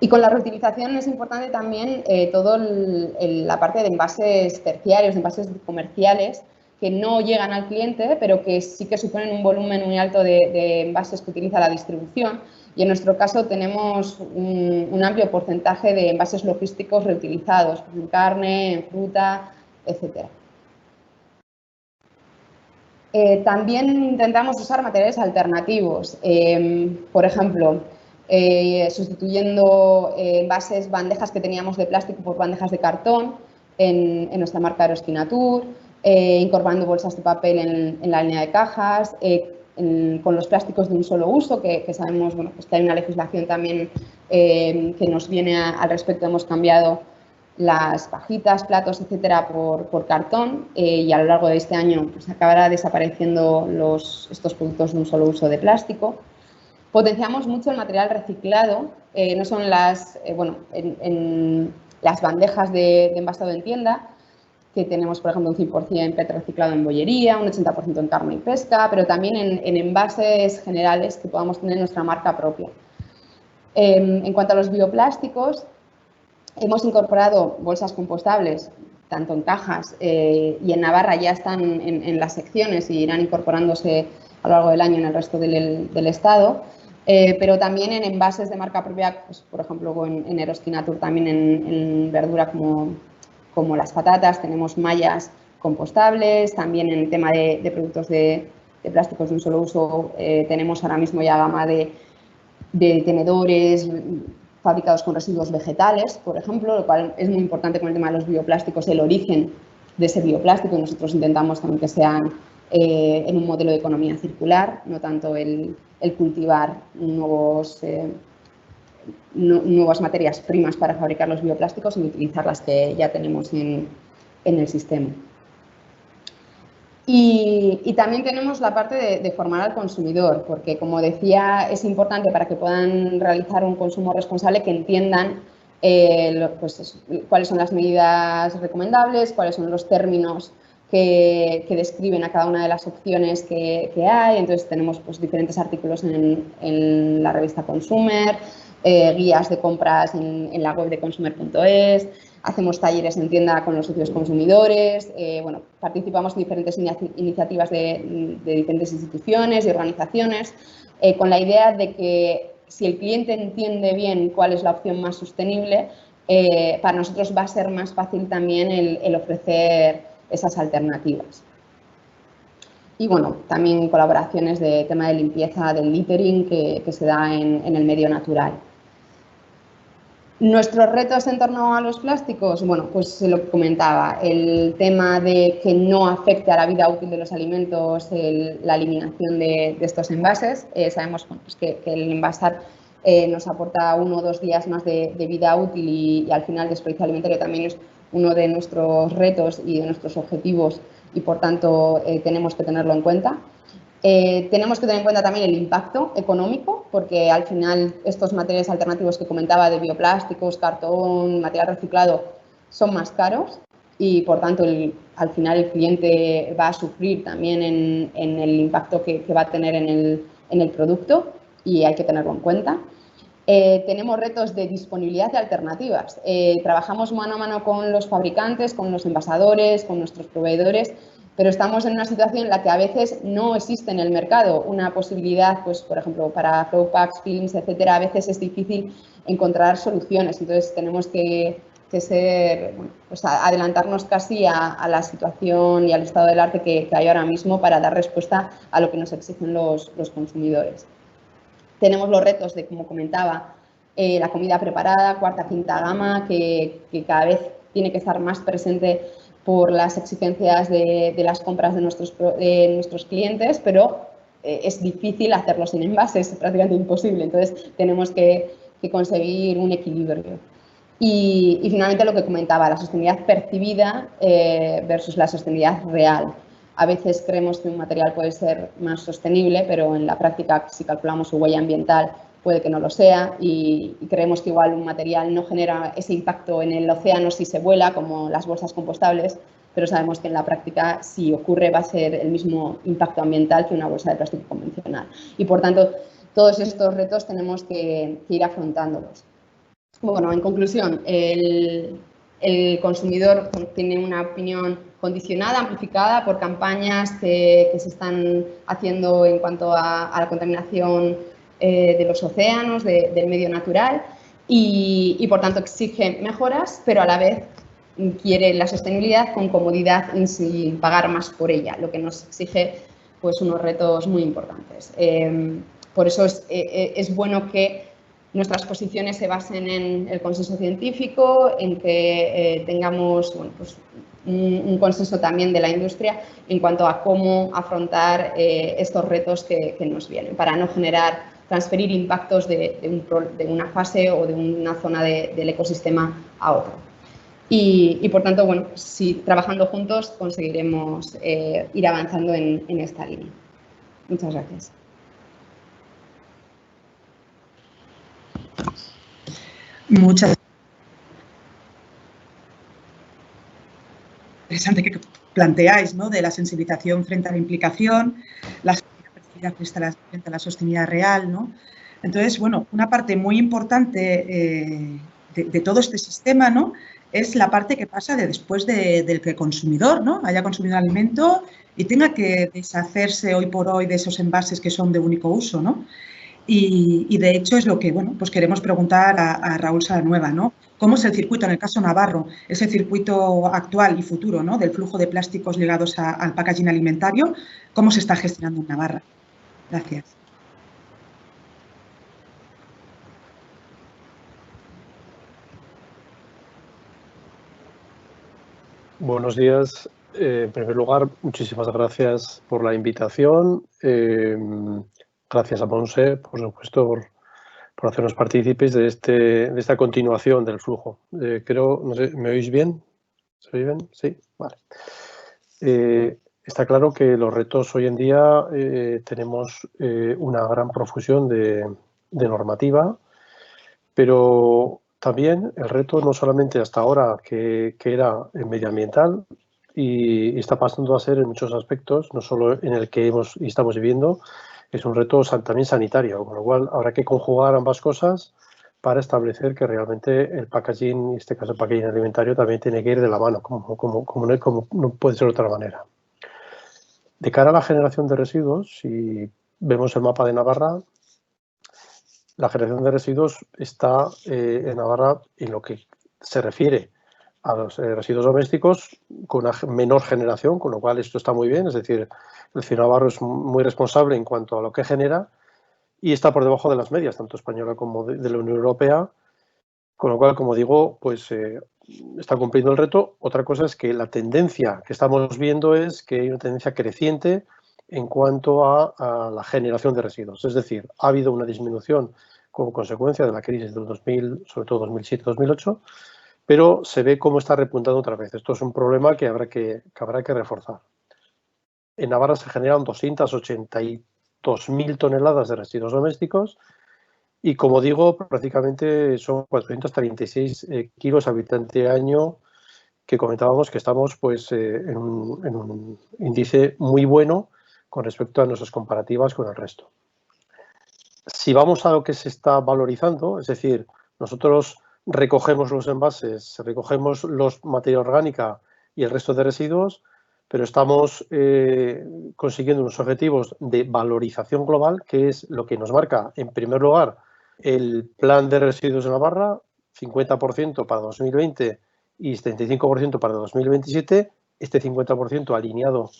Y con la reutilización es importante también toda la parte de envases terciarios, de envases comerciales, que no llegan al cliente, pero que sí que suponen un volumen muy alto de envases que utiliza la distribución. Y en nuestro caso tenemos un amplio porcentaje de envases logísticos reutilizados, en carne, en fruta, etc. También intentamos usar materiales alternativos, por ejemplo, sustituyendo bandejas que teníamos de plástico por bandejas de cartón en nuestra marca Aeroskinatur, incorporando bolsas de papel en la línea de cajas, con los plásticos de un solo uso, que sabemos pues que hay una legislación también que nos viene al respecto. Hemos cambiado las cajitas, platos, etcétera, por cartón y a lo largo de este año pues, acabará desapareciendo estos productos de un solo uso de plástico. Potenciamos mucho el material reciclado, no son en las bandejas de envasado en tienda, que tenemos, por ejemplo, un 100% PET reciclado en bollería, un 80% en carne y pesca, pero también en envases generales que podamos tener nuestra marca propia. En cuanto a los bioplásticos, hemos incorporado bolsas compostables, tanto en cajas y en Navarra ya están en las secciones y irán incorporándose a lo largo del año en el resto del estado, pero también en envases de marca propia, pues, por ejemplo, en Aeroskinatur, también en verdura como las patatas, tenemos mallas compostables, también en el tema de productos de plásticos de un solo uso tenemos ahora mismo ya gama de tenedores fabricados con residuos vegetales, por ejemplo, lo cual es muy importante con el tema de los bioplásticos, el origen de ese bioplástico, y nosotros intentamos también que sean en un modelo de economía circular, no tanto el cultivar nuevas materias primas para fabricar los bioplásticos, sino utilizar las que ya tenemos en el sistema. Y también tenemos la parte de formar al consumidor, porque, como decía, es importante para que puedan realizar un consumo responsable que entiendan cuáles son las medidas recomendables, cuáles son los términos que describen a cada una de las opciones que hay. Entonces, tenemos pues, diferentes artículos en la revista Consumer, guías de compras en la web de consumer.es. Hacemos talleres en tienda con los socios consumidores, participamos en diferentes iniciativas de diferentes instituciones y organizaciones con la idea de que si el cliente entiende bien cuál es la opción más sostenible, para nosotros va a ser más fácil también el ofrecer esas alternativas. Y bueno, también colaboraciones de tema de limpieza del littering que se da en el medio natural. Nuestros retos en torno a los plásticos, bueno, pues lo que comentaba, el tema de que no afecte a la vida útil de los alimentos, la eliminación de estos envases. Sabemos pues que el envasar nos aporta 1 o 2 días más de vida útil y al final desperdicio alimentario también es uno de nuestros retos y de nuestros objetivos y por tanto tenemos que tenerlo en cuenta. Tenemos que tener en cuenta también el impacto económico, porque al final estos materiales alternativos que comentaba de bioplásticos, cartón, material reciclado, son más caros y por tanto al final el cliente va a sufrir también en el impacto que va a tener en el producto y hay que tenerlo en cuenta. Tenemos retos de disponibilidad de alternativas. Trabajamos mano a mano con los fabricantes, con los envasadores, con nuestros proveedores, pero estamos en una situación en la que a veces no existe en el mercado una posibilidad, pues, por ejemplo, para flow packs, films, etcétera, a veces es difícil encontrar soluciones. Entonces, tenemos que pues adelantarnos casi a la situación y al estado del arte que hay ahora mismo para dar respuesta a lo que nos exigen los consumidores. Tenemos los retos de, como comentaba, la comida preparada, cuarta, quinta gama, que cada vez tiene que estar más presente por las exigencias de las compras de nuestros clientes, pero es difícil hacerlo sin envases, es prácticamente imposible. Entonces, tenemos que conseguir un equilibrio. Y finalmente, lo que comentaba, la sostenibilidad percibida versus la sostenibilidad real. A veces creemos que un material puede ser más sostenible, pero en la práctica, si calculamos su huella ambiental, puede que no lo sea, y creemos que igual un material no genera ese impacto en el océano si se vuela, como las bolsas compostables, pero sabemos que en la práctica, si ocurre, va a ser el mismo impacto ambiental que una bolsa de plástico convencional. Y, por tanto, todos estos retos tenemos que ir afrontándolos. Bueno, en conclusión, el consumidor tiene una opinión condicionada, amplificada por campañas que se están haciendo en cuanto a la contaminación de los océanos, del medio natural y, por tanto, exige mejoras, pero a la vez quiere la sostenibilidad con comodidad y sin pagar más por ella, lo que nos exige pues, unos retos muy importantes. Por eso es bueno que nuestras posiciones se basen en el consenso científico, en que tengamos bueno, pues, un consenso también de la industria en cuanto a cómo afrontar estos retos que nos vienen, para no transferir impactos de una fase o de una zona del ecosistema a otra. Y por tanto, bueno, si trabajando juntos conseguiremos ir avanzando en esta línea. Muchas gracias. Muchas gracias. Interesante que planteáis, ¿no? De la sensibilización frente a la implicación, la sensibilidad frente a la sostenibilidad real, ¿no? Entonces, bueno, una parte muy importante de todo este sistema, ¿no? Es la parte que pasa después del que el consumidor, ¿no? Haya consumido el alimento y tenga que deshacerse hoy por hoy de esos envases que son de único uso, ¿no? Y de hecho es lo que, bueno, pues queremos preguntar a Raúl Salanueva, ¿no? ¿Cómo es el circuito, en el caso navarro, ese circuito actual y futuro, ¿no? Del flujo de plásticos ligados al packaging alimentario? ¿Cómo se está gestionando en Navarra? Gracias. Buenos días. En primer lugar, muchísimas gracias por la invitación. Gracias a Montse, por supuesto, por hacernos partícipes de esta continuación del flujo. Creo, no sé, ¿me oís bien? ¿Se oye bien? Sí, vale. Está claro que los retos hoy en día tenemos una gran profusión de normativa, pero también el reto no solamente hasta ahora que era medioambiental y está pasando a ser en muchos aspectos, no solo en el que estamos viviendo, es un reto también sanitario, con lo cual habrá que conjugar ambas cosas para establecer que realmente el packaging, en este caso el packaging alimentario, también tiene que ir de la mano, como no puede ser de otra manera. De cara a la generación de residuos, si vemos el mapa de Navarra, la generación de residuos está en Navarra en lo que se refiere a los residuos domésticos con una menor generación, con lo cual esto está muy bien, es decir, el ciudadano navarro es muy responsable en cuanto a lo que genera y está por debajo de las medias, tanto española como de la Unión Europea, con lo cual, como digo, pues está cumpliendo el reto. Otra cosa es que la tendencia que estamos viendo es que hay una tendencia creciente en cuanto a la generación de residuos. Es decir, ha habido una disminución como consecuencia de la crisis del 2000, sobre todo 2007-2008, pero se ve cómo está repuntando otra vez. Esto es un problema que habrá que reforzar. En Navarra se generan 282.000 toneladas de residuos domésticos y, como digo, prácticamente son 436 kilos habitante año, que comentábamos que estamos pues, en un índice muy bueno con respecto a nuestras comparativas con el resto. Si vamos a lo que se está valorizando, es decir, nosotros recogemos los envases, recogemos los materia orgánica y el resto de residuos, pero estamos consiguiendo unos objetivos de valorización global, que es lo que nos marca, en primer lugar, el plan de residuos de Navarra, 50% para 2020 y 75% para 2027, este 50% alineado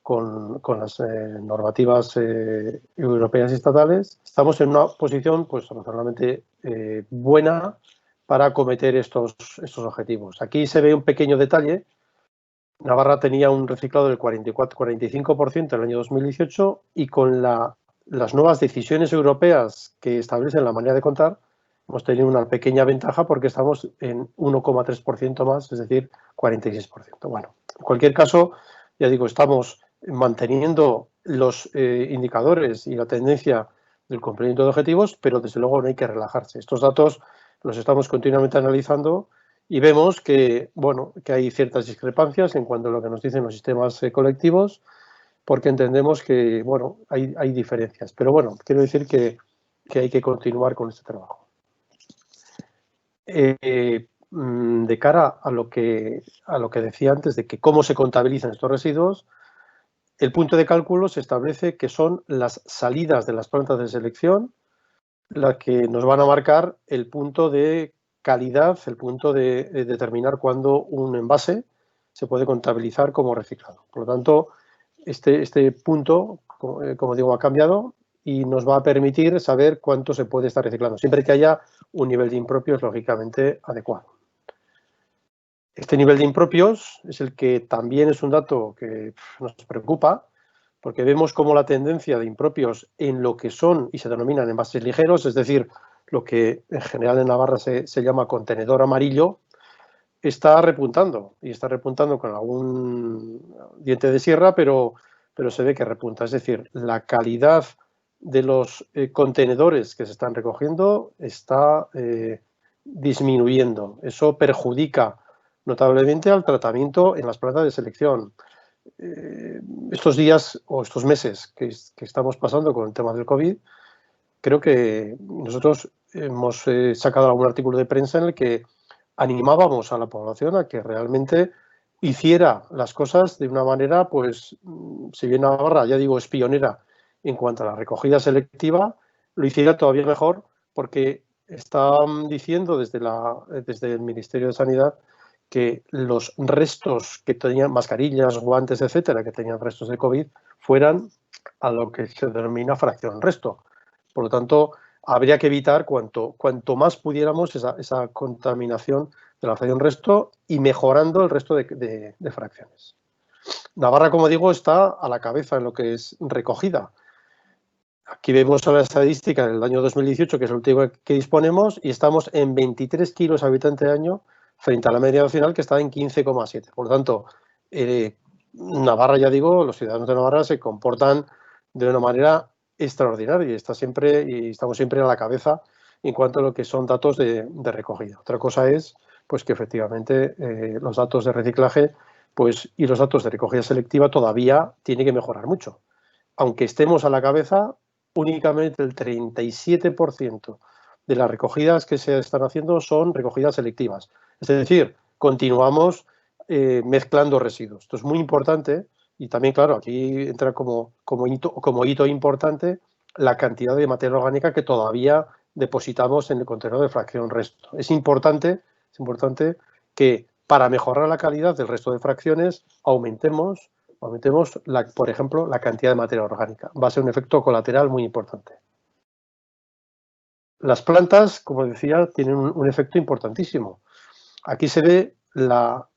con las normativas europeas y estatales. Estamos en una posición pues razonablemente buena para acometer estos objetivos. Aquí se ve un pequeño detalle. Navarra tenía un reciclado del 45% en el año 2018 y con las nuevas decisiones europeas que establecen la manera de contar, hemos tenido una pequeña ventaja porque estamos en 1,3% más, es decir, 46%. Bueno, en cualquier caso, ya digo, estamos manteniendo los indicadores y la tendencia del cumplimiento de objetivos, pero desde luego no hay que relajarse. Estos datos los estamos continuamente analizando y vemos que, bueno, que hay ciertas discrepancias en cuanto a lo que nos dicen los sistemas colectivos, porque entendemos que, bueno, hay diferencias. Pero bueno, quiero decir que hay que continuar con este trabajo. De cara a lo que decía antes de que cómo se contabilizan estos residuos, el punto de cálculo se establece que son las salidas de las plantas de selección las que nos van a marcar el punto de calidad, el punto de determinar cuándo un envase se puede contabilizar como reciclado. Por lo tanto, este punto, como digo, ha cambiado y nos va a permitir saber cuánto se puede estar reciclando, siempre que haya un nivel de impropios lógicamente adecuado. Este nivel de impropios es el que también es un dato que nos preocupa, porque vemos cómo la tendencia de impropios en lo que son y se denominan envases ligeros, es decir, lo que en general en Navarra se llama contenedor amarillo, está repuntando, y está repuntando con algún diente de sierra, pero se ve que repunta. Es decir, la calidad de los contenedores que se están recogiendo está disminuyendo. Eso perjudica notablemente al tratamiento en las plantas de selección. Estos días o estos meses que estamos pasando con el tema del COVID, creo que nosotros hemos sacado algún artículo de prensa en el que animábamos a la población a que realmente hiciera las cosas de una manera, pues, si bien Navarra, ya digo, es pionera en cuanto a la recogida selectiva, lo hiciera todavía mejor, porque están diciendo desde el Ministerio de Sanidad que los restos que tenían, mascarillas, guantes, etcétera, que tenían restos de COVID, fueran a lo que se denomina fracción resto. Por lo tanto, habría que evitar cuanto más pudiéramos esa contaminación de la fracción resto y mejorando el resto de fracciones. Navarra, como digo, está a la cabeza en lo que es recogida. Aquí vemos la estadística del año 2018, que es el último que disponemos, y estamos en 23 kilos habitante de año frente a la media nacional, que está en 15,7. Por lo tanto, Navarra, ya digo, los ciudadanos de Navarra se comportan de una manera extraordinaria y estamos siempre a la cabeza en cuanto a lo que son datos de recogida. Otra cosa es pues que efectivamente los datos de reciclaje pues, y los datos de recogida selectiva todavía tienen que mejorar mucho. Aunque estemos a la cabeza, únicamente el 37% de las recogidas que se están haciendo son recogidas selectivas. Es decir, continuamos mezclando residuos. Esto es muy importante y también, claro, aquí entra como hito importante la cantidad de materia orgánica que todavía depositamos en el contenedor de fracción resto. Es importante que para mejorar la calidad del resto de fracciones aumentemos, por ejemplo, la cantidad de materia orgánica. Va a ser un efecto colateral muy importante. Las plantas, como decía, tienen un efecto importantísimo. Aquí se ve la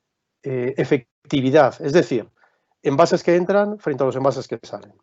efectividad, es decir, envases que entran frente a los envases que salen.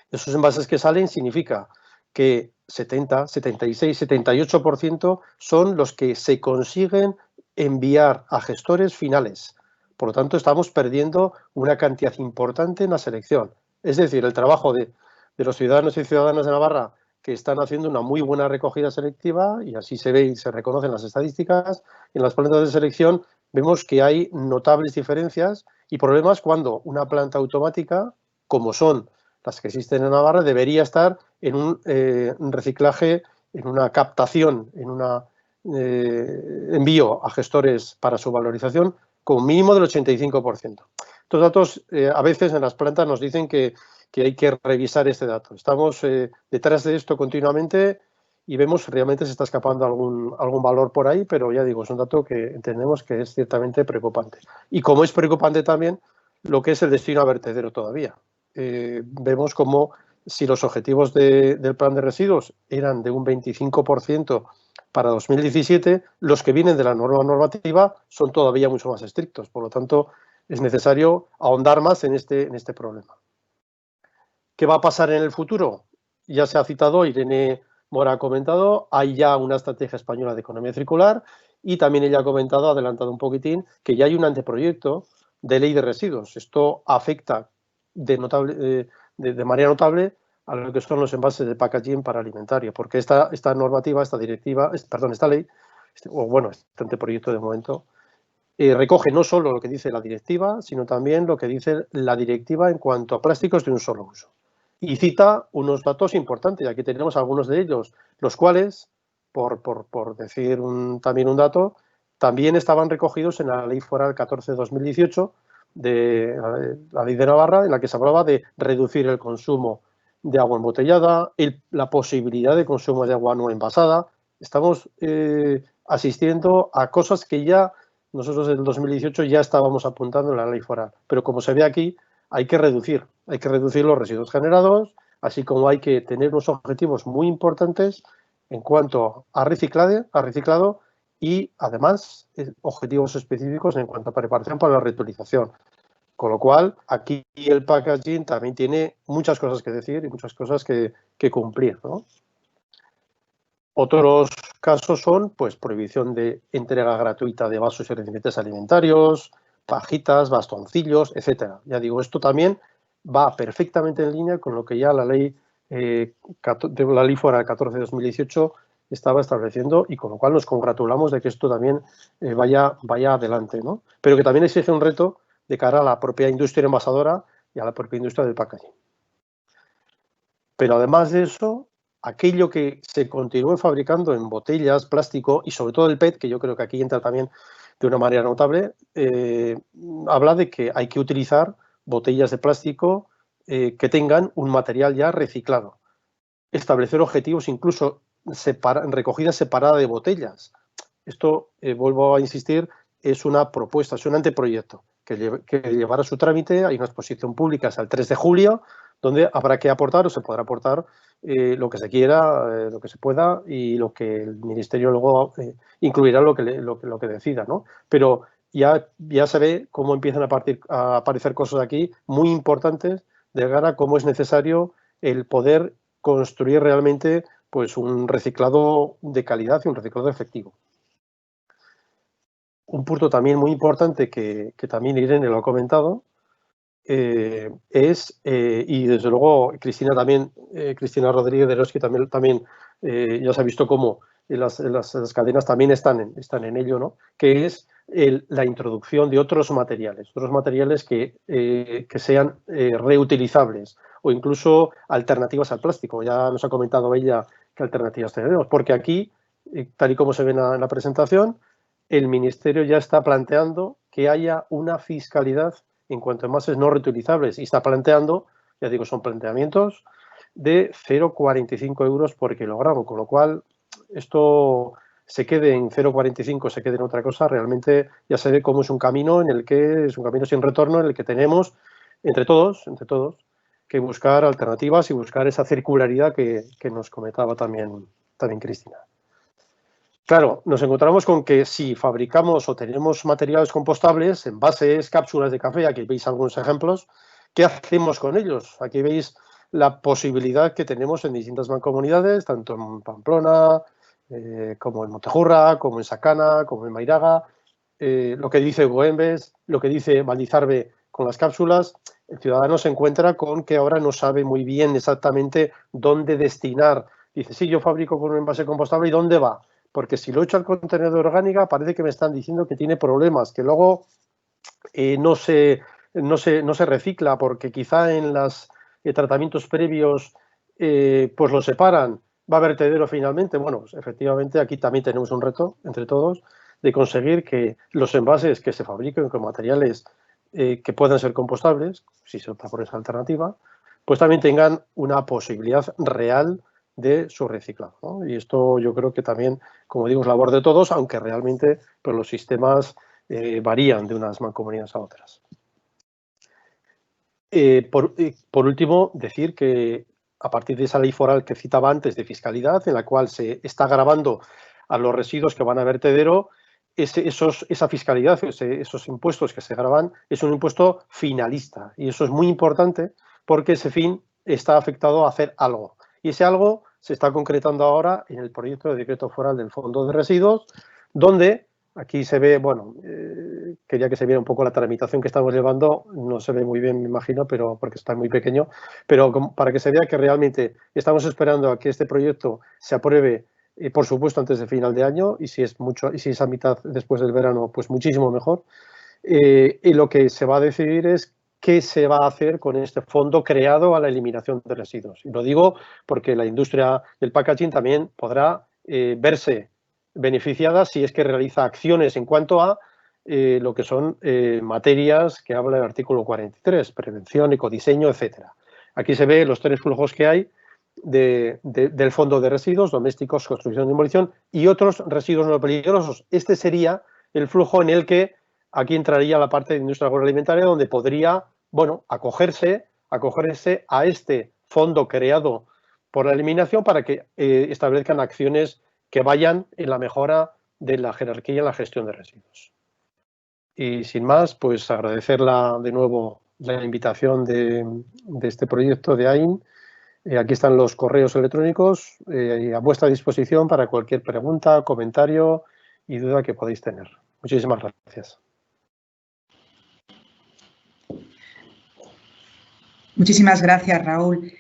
Esos envases que salen significa que 70, 76, 78% son los que se consiguen enviar a gestores finales. Por lo tanto, estamos perdiendo una cantidad importante en la selección. Es decir, el trabajo de los ciudadanos y ciudadanas de Navarra que están haciendo una muy buena recogida selectiva, y así se ve y se reconocen las estadísticas, en las plantas de selección vemos que hay notables diferencias y problemas cuando una planta automática, como son las que existen en Navarra, debería estar en un reciclaje, en una captación, en un envío a gestores para su valorización con mínimo del 85%. Estos datos a veces en las plantas nos dicen que hay que revisar este dato. Estamos detrás de esto continuamente y vemos que realmente se está escapando algún valor por ahí, pero ya digo, es un dato que entendemos que es ciertamente preocupante. Y como es preocupante también lo que es el destino a vertedero todavía. Vemos como si los objetivos del plan de residuos eran de un 25% para 2017, los que vienen de la nueva normativa son todavía mucho más estrictos. Por lo tanto, es necesario ahondar más en este problema. ¿Qué va a pasar en el futuro? Ya se ha citado, Irene Mora ha comentado, hay ya una estrategia española de economía circular y también ella ha comentado, ha adelantado un poquitín, que ya hay un anteproyecto de ley de residuos. Esto afecta de manera notable a lo que son los envases de packaging para alimentario, porque esta normativa, esta ley, este anteproyecto de momento, recoge no solo lo que dice la directiva, sino también lo que dice la directiva en cuanto a plásticos de un solo uso. Y cita unos datos importantes, y aquí tenemos algunos de ellos, los cuales, por decir también un dato, también estaban recogidos en la Ley Foral 14/2018, de la Ley de Navarra, en la que se hablaba de reducir el consumo de agua embotellada, la posibilidad de consumo de agua no envasada. Estamos asistiendo a cosas que ya nosotros en el 2018 ya estábamos apuntando en la Ley Foral. Pero como se ve aquí, hay que reducir los residuos generados, así como hay que tener unos objetivos muy importantes en cuanto a reciclado y, además, objetivos específicos en cuanto a preparación para la reutilización. Con lo cual, aquí el packaging también tiene muchas cosas que decir y muchas cosas que cumplir, ¿no? Otros casos son, pues, prohibición de entrega gratuita de vasos y recipientes alimentarios, pajitas, bastoncillos, etcétera. Ya digo, esto también va perfectamente en línea con lo que ya la ley Foral 14/2018 estaba estableciendo, y con lo cual nos congratulamos de que esto también vaya adelante, ¿no? Pero que también exige un reto de cara a la propia industria envasadora y a la propia industria del packaging. Pero además de eso, aquello que se continúe fabricando en botellas, plástico y sobre todo el PET, que yo creo que aquí entra también de una manera notable, habla de que hay que utilizar botellas de plástico que tengan un material ya reciclado. Establecer objetivos incluso recogida separada de botellas. Esto, vuelvo a insistir, es una propuesta, es un anteproyecto que llevará su trámite. Hay una exposición pública hasta el 3 de julio, donde habrá que aportar, o se podrá aportar, lo que se quiera, lo que se pueda, y lo que el Ministerio luego incluirá lo que decida, ¿no? Pero ya se ve cómo empiezan a aparecer cosas aquí muy importantes de cara a cómo es necesario el poder construir realmente, pues, un reciclado de calidad y un reciclado efectivo. Un punto también muy importante que también Irene lo ha comentado, es, y desde luego Cristina Rodríguez de Eroski también ya se ha visto cómo las cadenas también están en ello, ¿no? Que es la introducción de otros materiales que sean reutilizables, o incluso alternativas al plástico. Ya nos ha comentado ella qué alternativas tenemos, porque aquí, tal y como se ve en la presentación, el Ministerio ya está planteando que haya una fiscalidad en cuanto a envases no reutilizables, y está planteando, ya digo, son planteamientos de 0,45 euros por kilogramo, con lo cual esto se quede en 0,45, se quede en otra cosa, realmente ya se ve cómo es un camino sin retorno, en el que tenemos entre todos que buscar alternativas y buscar esa circularidad que nos comentaba también Cristina. Claro, nos encontramos con que si fabricamos o tenemos materiales compostables, envases, cápsulas de café, aquí veis algunos ejemplos, ¿qué hacemos con ellos? Aquí veis la posibilidad que tenemos en distintas mancomunidades, tanto en Pamplona, como en Montejurra, como en Sacana, como en Mairaga, lo que dice Goembes, lo que dice Valdizarbe con las cápsulas. El ciudadano se encuentra con que ahora no sabe muy bien exactamente dónde destinar. Dice, sí, yo fabrico con un envase compostable, ¿y dónde va? Porque si lo echo al contenedor orgánica, parece que me están diciendo que tiene problemas, que luego no se recicla, porque quizá en los tratamientos previos pues lo separan, va a vertedero finalmente. Bueno, pues efectivamente aquí también tenemos un reto entre todos de conseguir que los envases que se fabriquen con materiales que puedan ser compostables, si se opta por esa alternativa, pues también tengan una posibilidad real de su reciclado, ¿no? Y esto yo creo que también, como digo, es labor de todos, aunque realmente pues, los sistemas varían de unas mancomunidades a otras. Por último, decir que a partir de esa ley foral que citaba antes de fiscalidad, en la cual se está gravando a los residuos que van a vertedero, esa fiscalidad, esos impuestos que se gravan, es un impuesto finalista, y eso es muy importante porque ese fin está afectado a hacer algo. Y ese algo se está concretando ahora en el proyecto de decreto foral del Fondo de Residuos, donde aquí se ve, bueno, quería que se viera un poco la tramitación que estamos llevando. No se ve muy bien, me imagino, pero porque está muy pequeño, pero para que se vea que realmente estamos esperando a que este proyecto se apruebe, por supuesto, antes de final de año, y si es a mitad después del verano, pues muchísimo mejor. Y lo que se va a decidir es qué se va a hacer con este fondo creado a la eliminación de residuos. Y lo digo porque la industria del packaging también podrá verse beneficiada si es que realiza acciones en cuanto a lo que son materias que habla el artículo 43, prevención, ecodiseño, etcétera. Aquí se ve los 3 flujos que hay del fondo de residuos domésticos, construcción y demolición y otros residuos no peligrosos. Este sería el flujo en el que aquí entraría la parte de industria agroalimentaria, donde podría, bueno, acogerse a este fondo creado por la eliminación para que establezcan acciones que vayan en la mejora de la jerarquía en la gestión de residuos. Y sin más, pues agradecerla de nuevo la invitación de este proyecto de AIN. Aquí están los correos electrónicos a vuestra disposición para cualquier pregunta, comentario y duda que podáis tener. Muchísimas gracias. Muchísimas gracias, Raúl.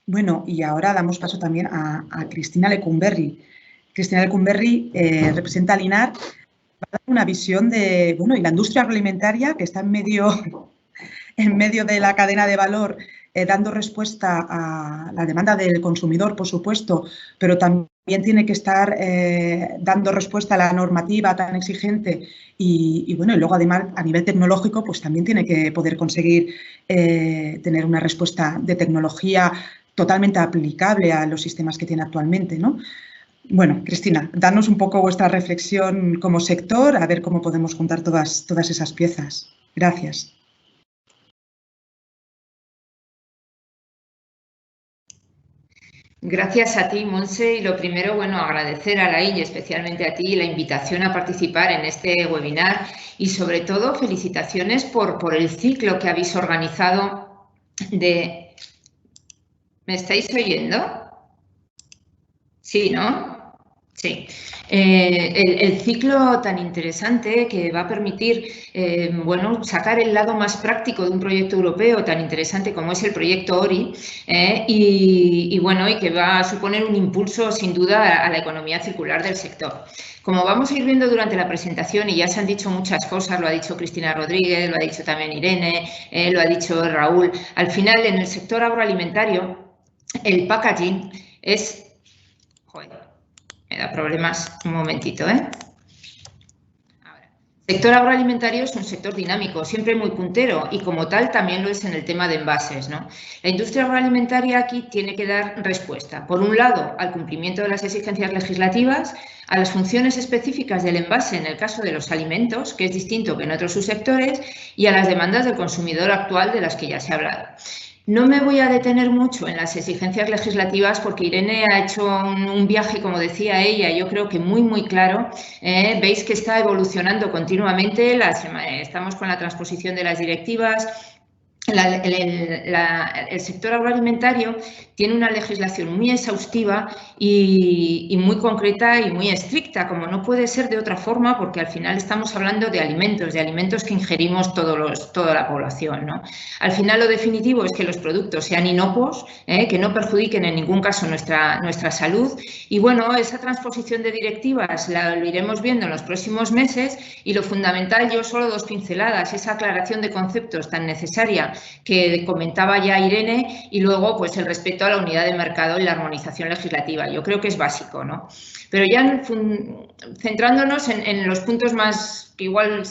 Bueno, y ahora damos paso también a Cristina Lecumberri. Cristina Lecumberri representa al INAR, va a dar una visión de, bueno, y la industria agroalimentaria que está en medio de la cadena de valor, dando respuesta a la demanda del consumidor, por supuesto, pero también tiene que estar dando respuesta a la normativa tan exigente y bueno, y luego además a nivel tecnológico, pues también tiene que poder conseguir tener una respuesta de tecnología totalmente aplicable a los sistemas que tiene actualmente, ¿no? Bueno, Cristina, danos un poco vuestra reflexión como sector, a ver cómo podemos juntar todas esas piezas. Gracias. Gracias a ti, Monse, y lo primero, bueno, agradecer a la IN y especialmente a ti la invitación a participar en este webinar y sobre todo felicitaciones por el ciclo que habéis organizado de... ¿Me estáis oyendo? Sí, ¿no? Sí, el ciclo tan interesante que va a permitir, bueno, sacar el lado más práctico de un proyecto europeo tan interesante como es el proyecto ORI y bueno, y que va a suponer un impulso sin duda a la economía circular del sector. Como vamos a ir viendo durante la presentación, y ya se han dicho muchas cosas, lo ha dicho Cristina Rodríguez, lo ha dicho también Irene, lo ha dicho Raúl, al final en el sector agroalimentario el packaging es... Joder, me da problemas, un momentito, ¿eh? Ahora, el sector agroalimentario es un sector dinámico, siempre muy puntero y como tal también lo es en el tema de envases, ¿no? La industria agroalimentaria aquí tiene que dar respuesta, por un lado, al cumplimiento de las exigencias legislativas, a las funciones específicas del envase en el caso de los alimentos, que es distinto que en otros subsectores, y a las demandas del consumidor actual de las que ya se ha hablado. No me voy a detener mucho en las exigencias legislativas porque Irene ha hecho un viaje, como decía ella, yo creo que muy claro. Veis que está evolucionando continuamente, estamos con la transposición de las directivas. El sector agroalimentario tiene una legislación muy exhaustiva y muy concreta y muy estricta, como no puede ser de otra forma, porque al final estamos hablando de alimentos que ingerimos toda la población, ¿no? Al final lo definitivo es que los productos sean inocuos, que no perjudiquen en ningún caso nuestra salud y bueno, esa transposición de directivas lo iremos viendo en los próximos meses y lo fundamental, yo solo 2 pinceladas, esa aclaración de conceptos tan necesaria que comentaba ya Irene y luego pues el respeto a la unidad de mercado y la armonización legislativa. Yo creo que es básico, ¿no? Pero ya centrándonos en los puntos que igual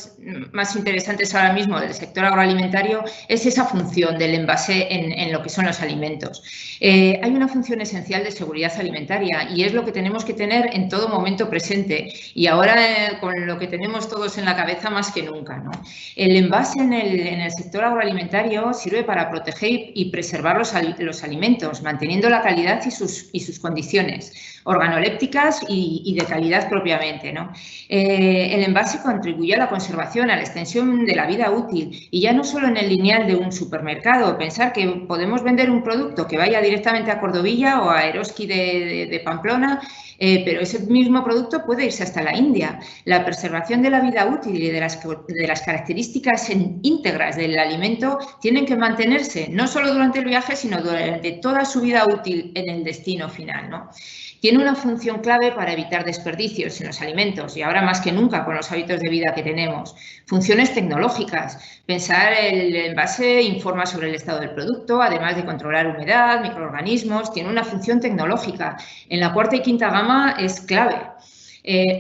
más interesantes ahora mismo del sector agroalimentario es esa función del envase en lo que son los alimentos. Hay una función esencial de seguridad alimentaria y es lo que tenemos que tener en todo momento presente y ahora con lo que tenemos todos en la cabeza más que nunca, ¿no? El envase en el sector agroalimentario sirve para proteger y preservar los alimentos, manteniendo la calidad y sus condiciones organolépticas y de calidad propiamente, ¿no? El envase contribuye contribuye a la conservación, a la extensión de la vida útil y ya no solo en el lineal de un supermercado. Pensar que podemos vender un producto que vaya directamente a Cordovilla o a Eroski de Pamplona, pero ese mismo producto puede irse hasta la India. La preservación de la vida útil y de las características íntegras del alimento tienen que mantenerse no solo durante el viaje, sino durante toda su vida útil en el destino final, ¿no? Tiene una función clave para evitar desperdicios en los alimentos y ahora más que nunca con los hábitos de vida que tenemos. Funciones tecnológicas. Pensar el envase informa sobre el estado del producto, además de controlar humedad, microorganismos. Tiene una función tecnológica. En la cuarta y quinta gama es clave.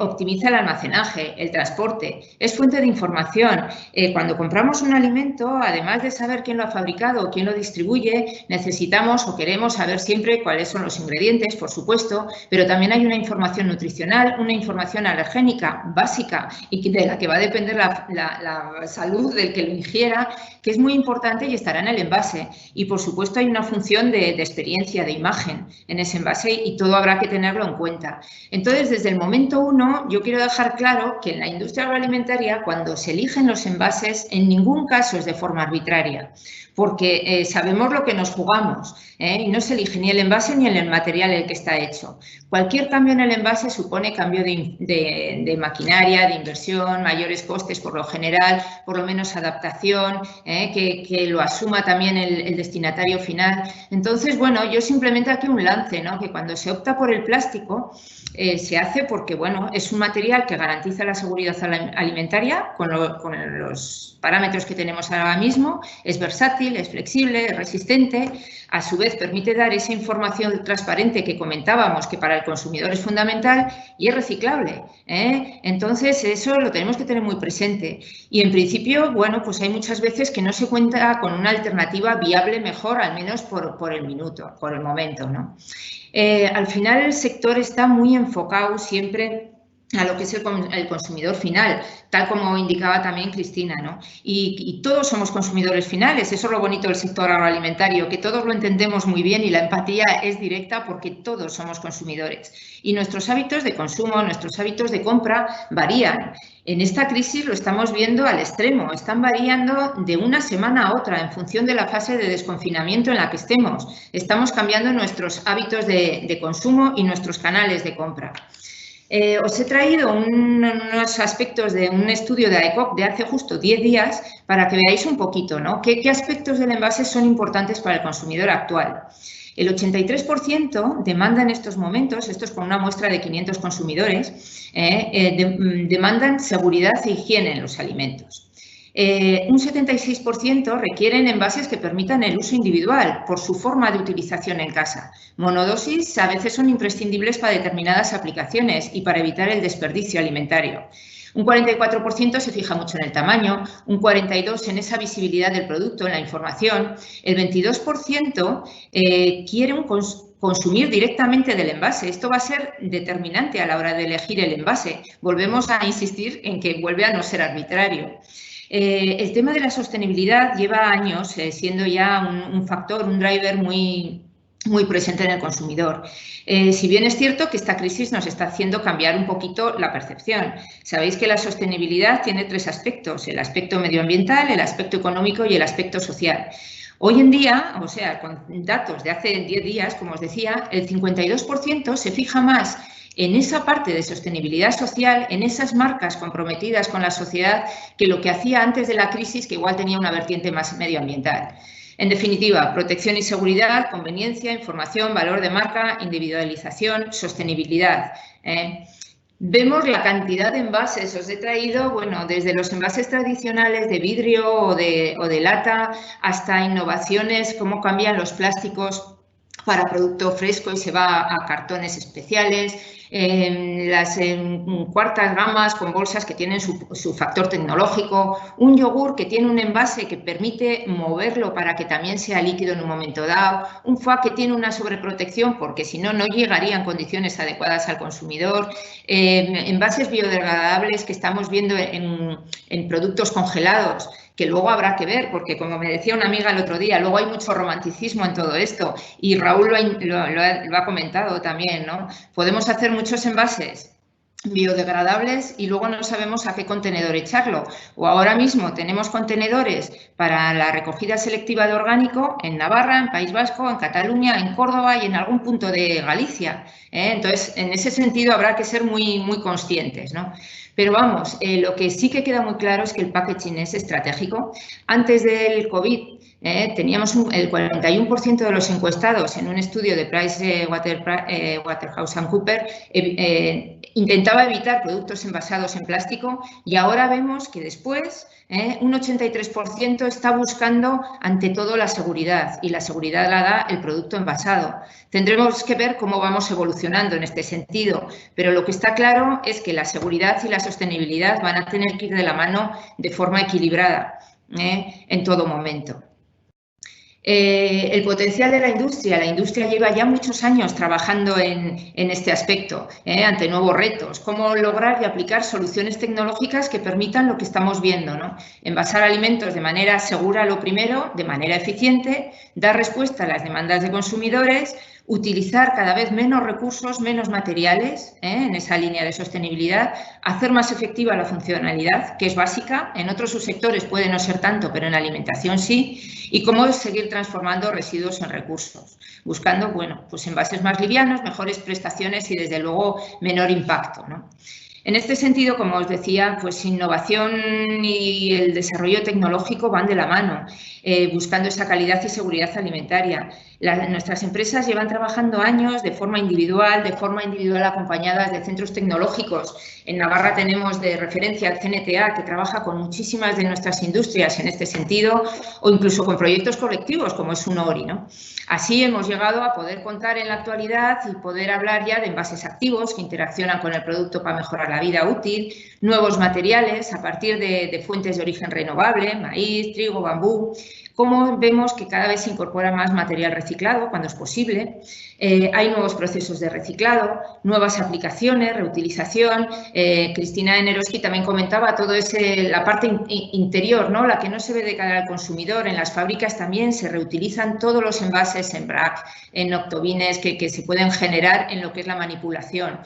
Optimiza el almacenaje, el transporte, es fuente de información. Cuando compramos un alimento, además de saber quién lo ha fabricado o quién lo distribuye, necesitamos o queremos saber siempre cuáles son los ingredientes, por supuesto, pero también hay una información nutricional, una información alergénica básica y de la que va a depender la salud del que lo ingiera, que es muy importante y estará en el envase. Y, por supuesto, hay una función de experiencia, de imagen en ese envase y todo habrá que tenerlo en cuenta. Entonces, desde el momento uno, yo quiero dejar claro que en la industria agroalimentaria, cuando se eligen los envases, en ningún caso es de forma arbitraria, porque sabemos lo que nos jugamos y no se elige ni el envase ni el material en el que está hecho. Cualquier cambio en el envase supone cambio de maquinaria, de inversión, mayores costes por lo general, por lo menos adaptación, que lo asuma también el destinatario final. Entonces, bueno, yo simplemente aquí un lance, ¿no? Que cuando se opta por el plástico, se hace porque, bueno, es un material que garantiza la seguridad alimentaria con los parámetros que tenemos ahora mismo, es versátil, es flexible, es resistente, a su vez permite dar esa información transparente que comentábamos que para el consumidor es fundamental y es reciclable, Entonces, eso lo tenemos que tener muy presente. Y, en principio, bueno, pues hay muchas veces que no se cuenta con una alternativa viable mejor, al menos por el momento, ¿no? Al final, el sector está muy enfocado siempre a lo que es el consumidor final, tal como indicaba también Cristina, ¿no? Y todos somos consumidores finales, eso es lo bonito del sector agroalimentario, que todos lo entendemos muy bien y la empatía es directa porque todos somos consumidores. Y nuestros hábitos de consumo, nuestros hábitos de compra varían. En esta crisis lo estamos viendo al extremo, están variando de una semana a otra en función de la fase de desconfinamiento en la que estemos. Estamos cambiando nuestros hábitos de consumo y nuestros canales de compra. Os he traído unos aspectos de un estudio de AECOP de hace justo 10 días para que veáis un poquito, ¿no? ¿Qué aspectos del envase son importantes para el consumidor actual? El 83% demanda en estos momentos, esto es con una muestra de 500 consumidores, demandan seguridad e higiene en los alimentos. Un 76% requieren envases que permitan el uso individual por su forma de utilización en casa. Monodosis a veces son imprescindibles para determinadas aplicaciones y para evitar el desperdicio alimentario. Un 44% se fija mucho en el tamaño, un 42% en esa visibilidad del producto, en la información. El 22% quiere consumir directamente del envase. Esto va a ser determinante a la hora de elegir el envase. Volvemos a insistir en que vuelve a no ser arbitrario. El tema de la sostenibilidad lleva años siendo ya un factor, un driver muy presente en el consumidor. Si bien es cierto que esta crisis nos está haciendo cambiar un poquito la percepción. Sabéis que la sostenibilidad tiene 3 aspectos, el aspecto medioambiental, el aspecto económico y el aspecto social. Hoy en día, o sea, con datos de hace 10 días, como os decía, el 52% se fija más en esa parte de sostenibilidad social, en esas marcas comprometidas con la sociedad, que lo que hacía antes de la crisis, que igual tenía una vertiente más medioambiental. En definitiva, protección y seguridad, conveniencia, información, valor de marca, individualización, sostenibilidad. Vemos la cantidad de envases. Os he traído, bueno, desde los envases tradicionales de vidrio o de lata hasta innovaciones, cómo cambian los plásticos para producto fresco y se va a cartones especiales, las cuartas gamas con bolsas que tienen su factor tecnológico, un yogur que tiene un envase que permite moverlo para que también sea líquido en un momento dado, un foie que tiene una sobreprotección porque si no, no llegaría en condiciones adecuadas al consumidor, envases biodegradables que estamos viendo en productos congelados, que luego habrá que ver, porque como me decía una amiga el otro día, luego hay mucho romanticismo en todo esto y Raúl lo ha comentado también, ¿no? Podemos hacer muchos envases biodegradables y luego no sabemos a qué contenedor echarlo. O ahora mismo tenemos contenedores para la recogida selectiva de orgánico en Navarra, en País Vasco, en Cataluña, en Córdoba y en algún punto de Galicia. Entonces, en ese sentido habrá que ser muy conscientes, ¿no? Pero vamos, lo que sí que queda muy claro es que el packaging es estratégico. Antes del COVID, teníamos el 41% de los encuestados en un estudio de PricewaterhouseCoopers intentaba evitar productos envasados en plástico y ahora vemos que después un 83% está buscando ante todo la seguridad y la seguridad la da el producto envasado. Tendremos que ver cómo vamos evolucionando en este sentido, pero lo que está claro es que la seguridad y la sostenibilidad van a tener que ir de la mano de forma equilibrada en todo momento. El potencial de la industria lleva ya muchos años trabajando en este aspecto, ante nuevos retos, cómo lograr y aplicar soluciones tecnológicas que permitan lo que estamos viendo, ¿no? Envasar alimentos de manera segura lo primero, de manera eficiente, dar respuesta a las demandas de consumidores, utilizar cada vez menos recursos, menos materiales en esa línea de sostenibilidad, hacer más efectiva la funcionalidad, que es básica, en otros subsectores puede no ser tanto, pero en alimentación sí, y cómo seguir transformando residuos en recursos, buscando, bueno, pues envases más livianos, mejores prestaciones y desde luego menor impacto, ¿no? En este sentido, como os decía, pues innovación y el desarrollo tecnológico van de la mano, buscando esa calidad y seguridad alimentaria. Nuestras empresas llevan trabajando años de forma individual acompañadas de centros tecnológicos. En Navarra tenemos de referencia al CNTA, que trabaja con muchísimas de nuestras industrias en este sentido, o incluso con proyectos colectivos como es un ORI, ¿no? Así hemos llegado a poder contar en la actualidad y poder hablar ya de envases activos que interaccionan con el producto para mejorar la vida útil, nuevos materiales a partir de fuentes de origen renovable, maíz, trigo, bambú. Como vemos que cada vez se incorpora más material reciclado cuando es posible, hay nuevos procesos de reciclado, nuevas aplicaciones, reutilización. Cristina Eneroski también comentaba todo la parte interior, ¿no? La que no se ve de cara al consumidor. En las fábricas también se reutilizan todos los envases en vrac, en octobines que se pueden generar en lo que es la manipulación.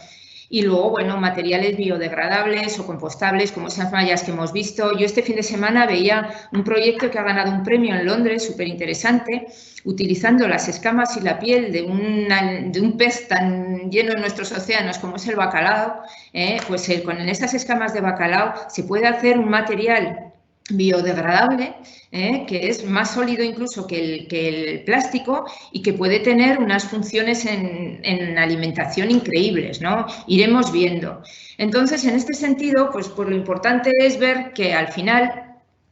Y luego, bueno, materiales biodegradables o compostables, como esas mallas que hemos visto. Yo este fin de semana veía un proyecto que ha ganado un premio en Londres, súper interesante, utilizando las escamas y la piel de un pez tan lleno en nuestros océanos como es el bacalao. Pues con esas escamas de bacalao se puede hacer un material biodegradable, que es más sólido incluso que el plástico y que puede tener unas funciones en alimentación increíbles, ¿no? Iremos viendo. Entonces, en este sentido, pues lo importante es ver que al final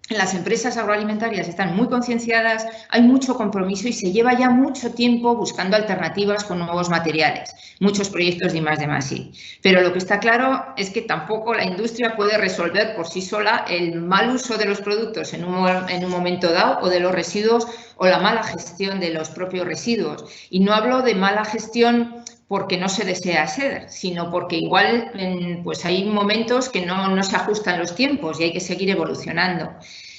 las empresas agroalimentarias están muy concienciadas, hay mucho compromiso y se lleva ya mucho tiempo buscando alternativas con nuevos materiales, muchos proyectos de I+D+I. Pero lo que está claro es que tampoco la industria puede resolver por sí sola el mal uso de los productos en un momento dado o de los residuos o la mala gestión de los propios residuos. Y no hablo de mala gestión porque no se desea ser, sino porque igual pues hay momentos que no se ajustan los tiempos y hay que seguir evolucionando.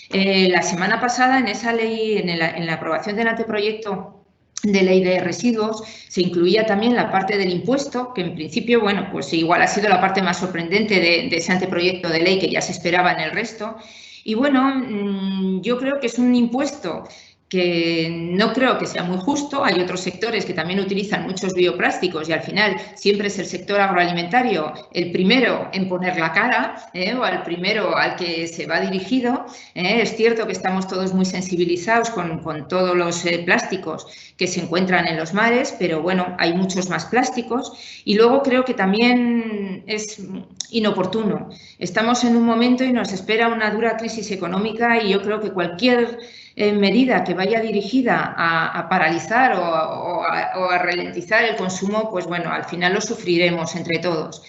La semana pasada en esa ley, en la aprobación del anteproyecto de ley de residuos, se incluía también la parte del impuesto, que en principio, bueno, pues igual ha sido la parte más sorprendente de ese anteproyecto de ley que ya se esperaba en el resto. Y bueno, yo creo que es un impuesto que no creo que sea muy justo. Hay otros sectores que también utilizan muchos bioplásticos y al final siempre es el sector agroalimentario el primero en poner la cara o el primero al que se va dirigido. Es cierto que estamos todos muy sensibilizados con todos los plásticos que se encuentran en los mares, pero bueno, hay muchos más plásticos y luego creo que también es inoportuno. Estamos en un momento y nos espera una dura crisis económica y yo creo que cualquier medida que vaya dirigida a paralizar o a ralentizar el consumo, pues bueno, al final lo sufriremos entre todos.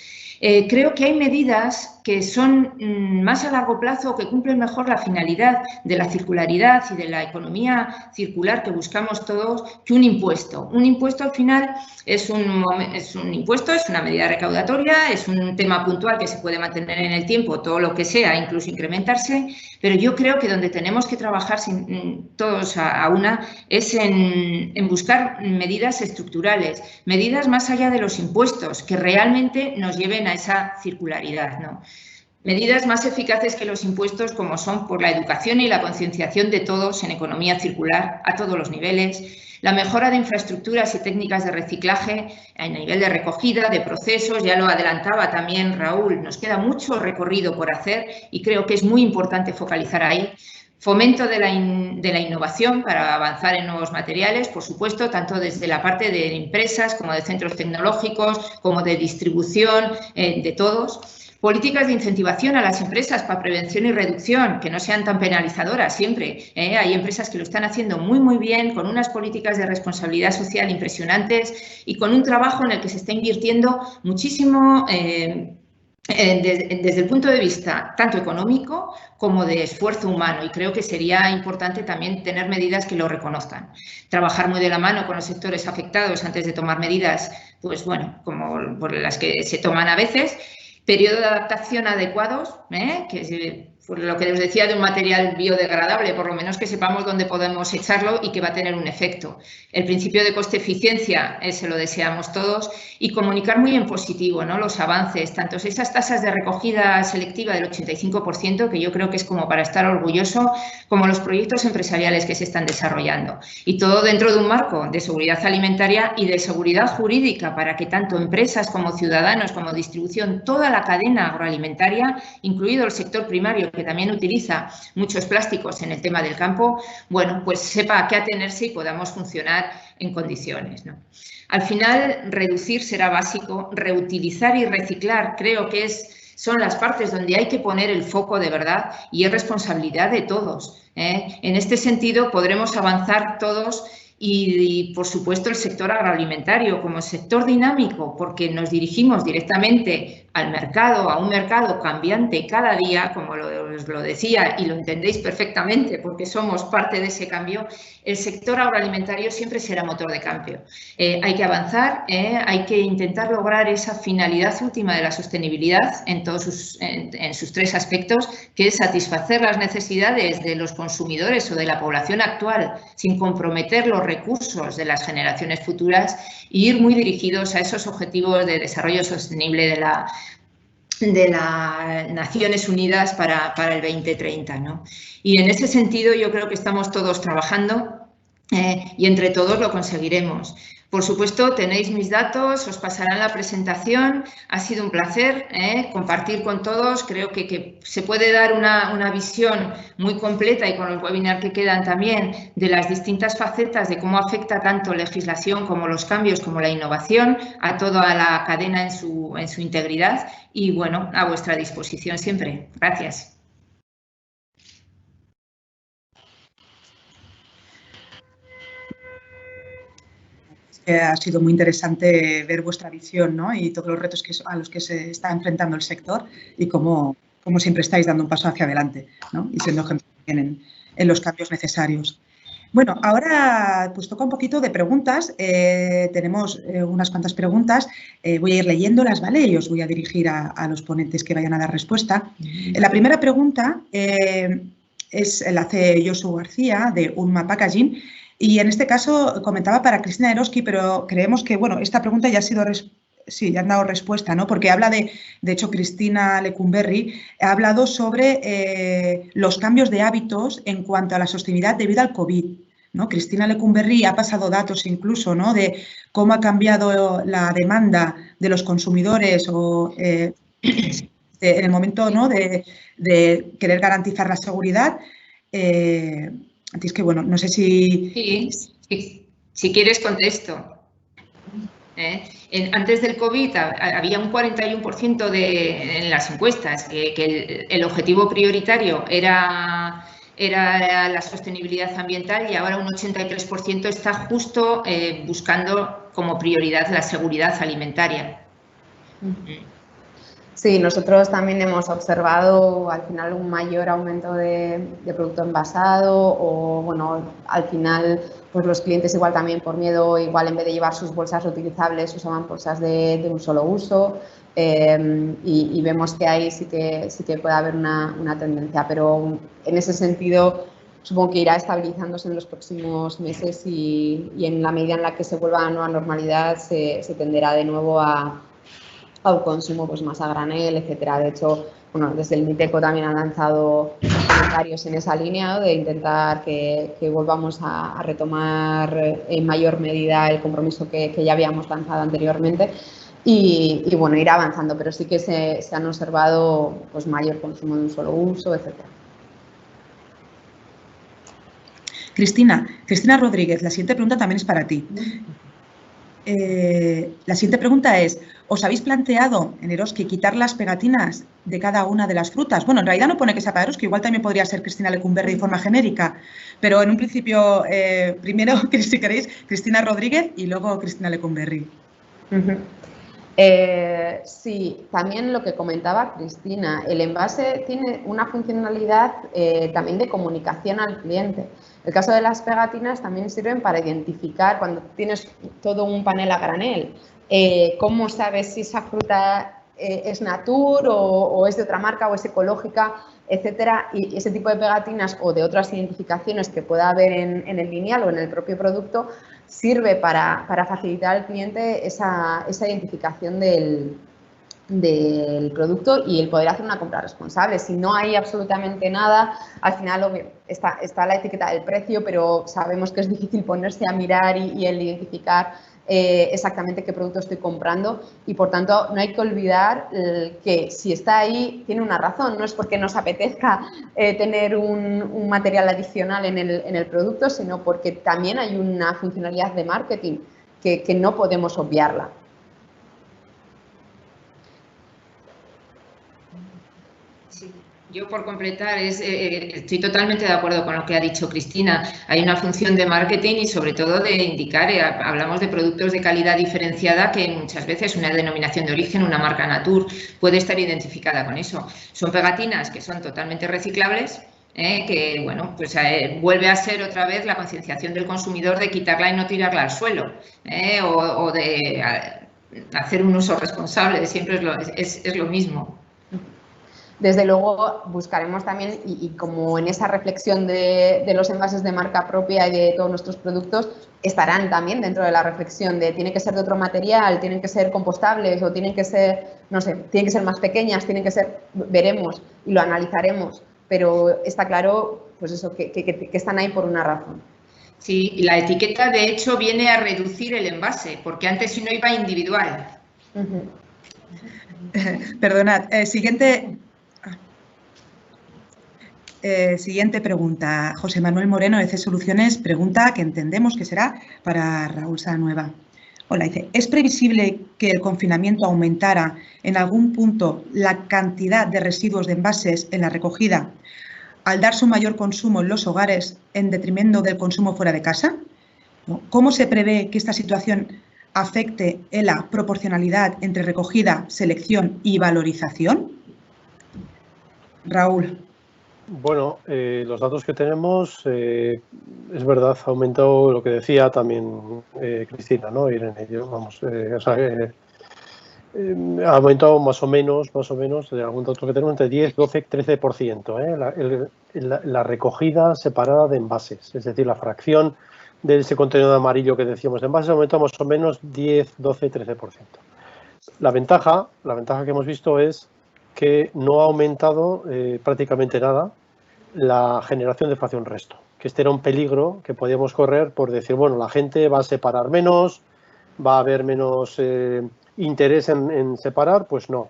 Creo que hay medidas que son más a largo plazo, que cumplen mejor la finalidad de la circularidad y de la economía circular que buscamos todos, que un impuesto. Un impuesto al final es un impuesto, es una medida recaudatoria, es un tema puntual que se puede mantener en el tiempo, todo lo que sea, incluso incrementarse, pero yo creo que donde tenemos que trabajar todos a una es en buscar medidas estructurales, medidas más allá de los impuestos, que realmente nos lleven a esa circularidad, ¿no? Medidas más eficaces que los impuestos, como son por la educación y la concienciación de todos en economía circular a todos los niveles, la mejora de infraestructuras y técnicas de reciclaje a nivel de recogida, de procesos, ya lo adelantaba también Raúl, nos queda mucho recorrido por hacer y creo que es muy importante focalizar ahí. Fomento de la innovación para avanzar en nuevos materiales, por supuesto, tanto desde la parte de empresas como de centros tecnológicos, como de distribución, de todos. Políticas de incentivación a las empresas para prevención y reducción, que no sean tan penalizadoras siempre. Hay empresas que lo están haciendo muy, muy bien, con unas políticas de responsabilidad social impresionantes y con un trabajo en el que se está invirtiendo muchísimo desde el punto de vista tanto económico como de esfuerzo humano, y creo que sería importante también tener medidas que lo reconozcan. Trabajar muy de la mano con los sectores afectados antes de tomar medidas, pues bueno, como por las que se toman a veces. Periodo de adaptación adecuados, que por lo que os decía, de un material biodegradable, por lo menos que sepamos dónde podemos echarlo y que va a tener un efecto. El principio de coste-eficiencia, se lo deseamos todos, y comunicar muy en positivo, ¿no? Los avances, tanto esas tasas de recogida selectiva del 85%, que yo creo que es como para estar orgulloso, como los proyectos empresariales que se están desarrollando. Y todo dentro de un marco de seguridad alimentaria y de seguridad jurídica para que tanto empresas como ciudadanos, como distribución, toda la cadena agroalimentaria, incluido el sector primario, que también utiliza muchos plásticos en el tema del campo, bueno, pues sepa a qué atenerse y podamos funcionar en condiciones, ¿no? Al final, reducir será básico, reutilizar y reciclar creo que son las partes donde hay que poner el foco de verdad y es responsabilidad de todos, En este sentido, podremos avanzar todos y, por supuesto, el sector agroalimentario como sector dinámico, porque nos dirigimos directamente al mercado, a un mercado cambiante cada día, como os lo decía, y lo entendéis perfectamente porque somos parte de ese cambio. El sector agroalimentario siempre será motor de cambio. Hay que avanzar, hay que intentar lograr esa finalidad última de la sostenibilidad en todos en sus tres aspectos, que es satisfacer las necesidades de los consumidores o de la población actual sin comprometer los recursos de las generaciones futuras y ir muy dirigidos a esos objetivos de desarrollo sostenible de las Naciones Unidas para el 2030, ¿no? Y en ese sentido yo creo que estamos todos trabajando y entre todos lo conseguiremos. Por supuesto, tenéis mis datos, os pasarán la presentación. Ha sido un placer compartir con todos. Creo que se puede dar una visión muy completa y con los webinars que quedan también de las distintas facetas de cómo afecta tanto legislación como los cambios, como la innovación, a toda la cadena en su integridad. Y bueno, a vuestra disposición siempre. Gracias. Ha sido muy interesante ver vuestra visión, ¿no? Y todos los retos a los que se está enfrentando el sector y cómo siempre estáis dando un paso hacia adelante, ¿no? Y siendo ejemplo también en los cambios necesarios. Bueno, ahora pues toca un poquito de preguntas. Tenemos unas cuantas preguntas. Voy a ir leyéndolas, ¿vale? Y os voy a dirigir a los ponentes que vayan a dar respuesta. La primera pregunta la hace Josu García, de Unma Packaging. Y en este caso comentaba para Cristina Eroski, pero creemos que, bueno, esta pregunta ya ha sido, ya han dado respuesta, ¿no? Porque habla de hecho, Cristina Lecumberri ha hablado sobre los cambios de hábitos en cuanto a la sostenibilidad debido al COVID, ¿no? Cristina Lecumberri ha pasado datos incluso, ¿no? De cómo ha cambiado la demanda de los consumidores o en el momento, ¿no? de querer garantizar la seguridad. Es que, bueno, no sé si... Sí, si quieres contesto. Antes del COVID había un 41% en las encuestas que el objetivo prioritario era la sostenibilidad ambiental y ahora un 83% está justo buscando como prioridad la seguridad alimentaria. Sí, nosotros también hemos observado al final un mayor aumento de producto envasado o, bueno, al final pues los clientes igual también por miedo, igual en vez de llevar sus bolsas reutilizables usaban bolsas de un solo uso y vemos que ahí sí que puede haber una tendencia, pero en ese sentido supongo que irá estabilizándose en los próximos meses y en la medida en la que se vuelva a la nueva normalidad se tenderá de nuevo a un consumo pues más a granel, etcétera. De hecho, bueno, desde el MITECO también han lanzado comentarios en esa línea, ¿no?, de intentar que volvamos a retomar en mayor medida el compromiso que ya habíamos lanzado anteriormente y bueno, ir avanzando, pero sí que se han observado pues mayor consumo de un solo uso, etcétera. Cristina Rodríguez, la siguiente pregunta también es para ti. La siguiente pregunta es, ¿os habéis planteado en Eroski quitar las pegatinas de cada una de las frutas? Bueno, en realidad no pone que sea para Eroski, igual también podría ser Cristina Lecumberri de forma genérica, pero en un principio, primero, si queréis, Cristina Rodríguez y luego Cristina Lecumberri. Sí, también lo que comentaba Cristina, el envase tiene una funcionalidad también de comunicación al cliente. El caso de las pegatinas también sirven para identificar cuando tienes todo un panel a granel, cómo sabes si esa fruta es natur o es de otra marca o es ecológica, etcétera, y ese tipo de pegatinas o de otras identificaciones que pueda haber en el lineal o en el propio producto sirve para facilitar al cliente esa identificación del producto y el poder hacer una compra responsable. Si no hay absolutamente nada, al final está la etiqueta del precio, pero sabemos que es difícil ponerse a mirar y el identificar exactamente qué producto estoy comprando y, por tanto, no hay que olvidar que si está ahí tiene una razón, no es porque nos apetezca tener un material adicional en el producto, sino porque también hay una funcionalidad de marketing que no podemos obviarla. Yo, por completar, estoy totalmente de acuerdo con lo que ha dicho Cristina. Hay una función de marketing y, sobre todo, de indicar, hablamos de productos de calidad diferenciada, que muchas veces una denominación de origen, una marca Natur, puede estar identificada con eso. Son pegatinas que son totalmente reciclables, que, bueno, pues vuelve a ser otra vez la concienciación del consumidor de quitarla y no tirarla al suelo, o de hacer un uso responsable, siempre es lo mismo. Desde luego buscaremos también, y como en esa reflexión de los envases de marca propia y de todos nuestros productos, estarán también dentro de la reflexión de tiene que ser de otro material, tienen que ser compostables o tienen que ser, no sé, tienen que ser más pequeñas, tienen que ser, veremos y lo analizaremos, pero está claro pues eso, que están ahí por una razón. Sí, la etiqueta de hecho viene a reducir el envase, porque antes si no iba individual. Perdonad, siguiente pregunta. José Manuel Moreno de C Soluciones pregunta, que entendemos que será para Raúl Salanueva. Hola, dice, ¿es previsible que el confinamiento aumentara en algún punto la cantidad de residuos de envases en la recogida al darse un mayor consumo en los hogares en detrimento del consumo fuera de casa? ¿Cómo se prevé que esta situación afecte en la proporcionalidad entre recogida, selección y valorización? Raúl. Bueno, los datos que tenemos, es verdad, ha aumentado lo que decía también Cristina, ¿no? Irene, vamos, ha aumentado más o menos, de algún dato que tenemos, entre 10, 12, 13%, la recogida separada de envases, es decir, la fracción de ese contenedor amarillo que decíamos de envases ha aumentado más o menos 10, 12, 13%. La ventaja que hemos visto es que no ha aumentado prácticamente nada la generación de fracción resto, que este era un peligro que podíamos correr por decir, bueno, la gente va a separar menos, va a haber menos interés en separar, pues no,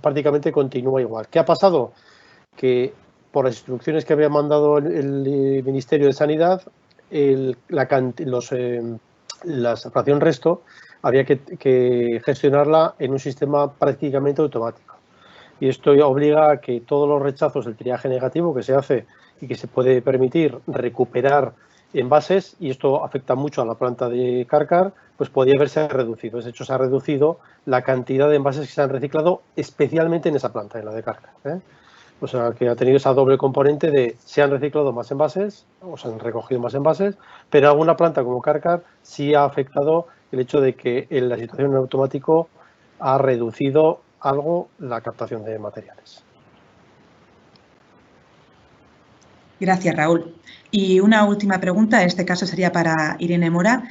prácticamente continúa igual. ¿Qué ha pasado? Que por las instrucciones que había mandado el Ministerio de Sanidad, la fracción resto había que gestionarla en un sistema prácticamente automático. Y esto obliga a que todos los rechazos del triaje negativo que se hace y que se puede permitir recuperar envases, y esto afecta mucho a la planta de Cárcar, pues podía haberse reducido. De hecho, se ha reducido la cantidad de envases que se han reciclado, especialmente en esa planta, en la de Cárcar, ¿eh? O sea, que ha tenido esa doble componente de se han reciclado más envases, o se han recogido más envases, pero alguna planta como Cárcar sí ha afectado el hecho de que en la situación en automático ha reducido algo la captación de materiales. Gracias, Raúl. Y una última pregunta, en este caso sería para Irene Mora.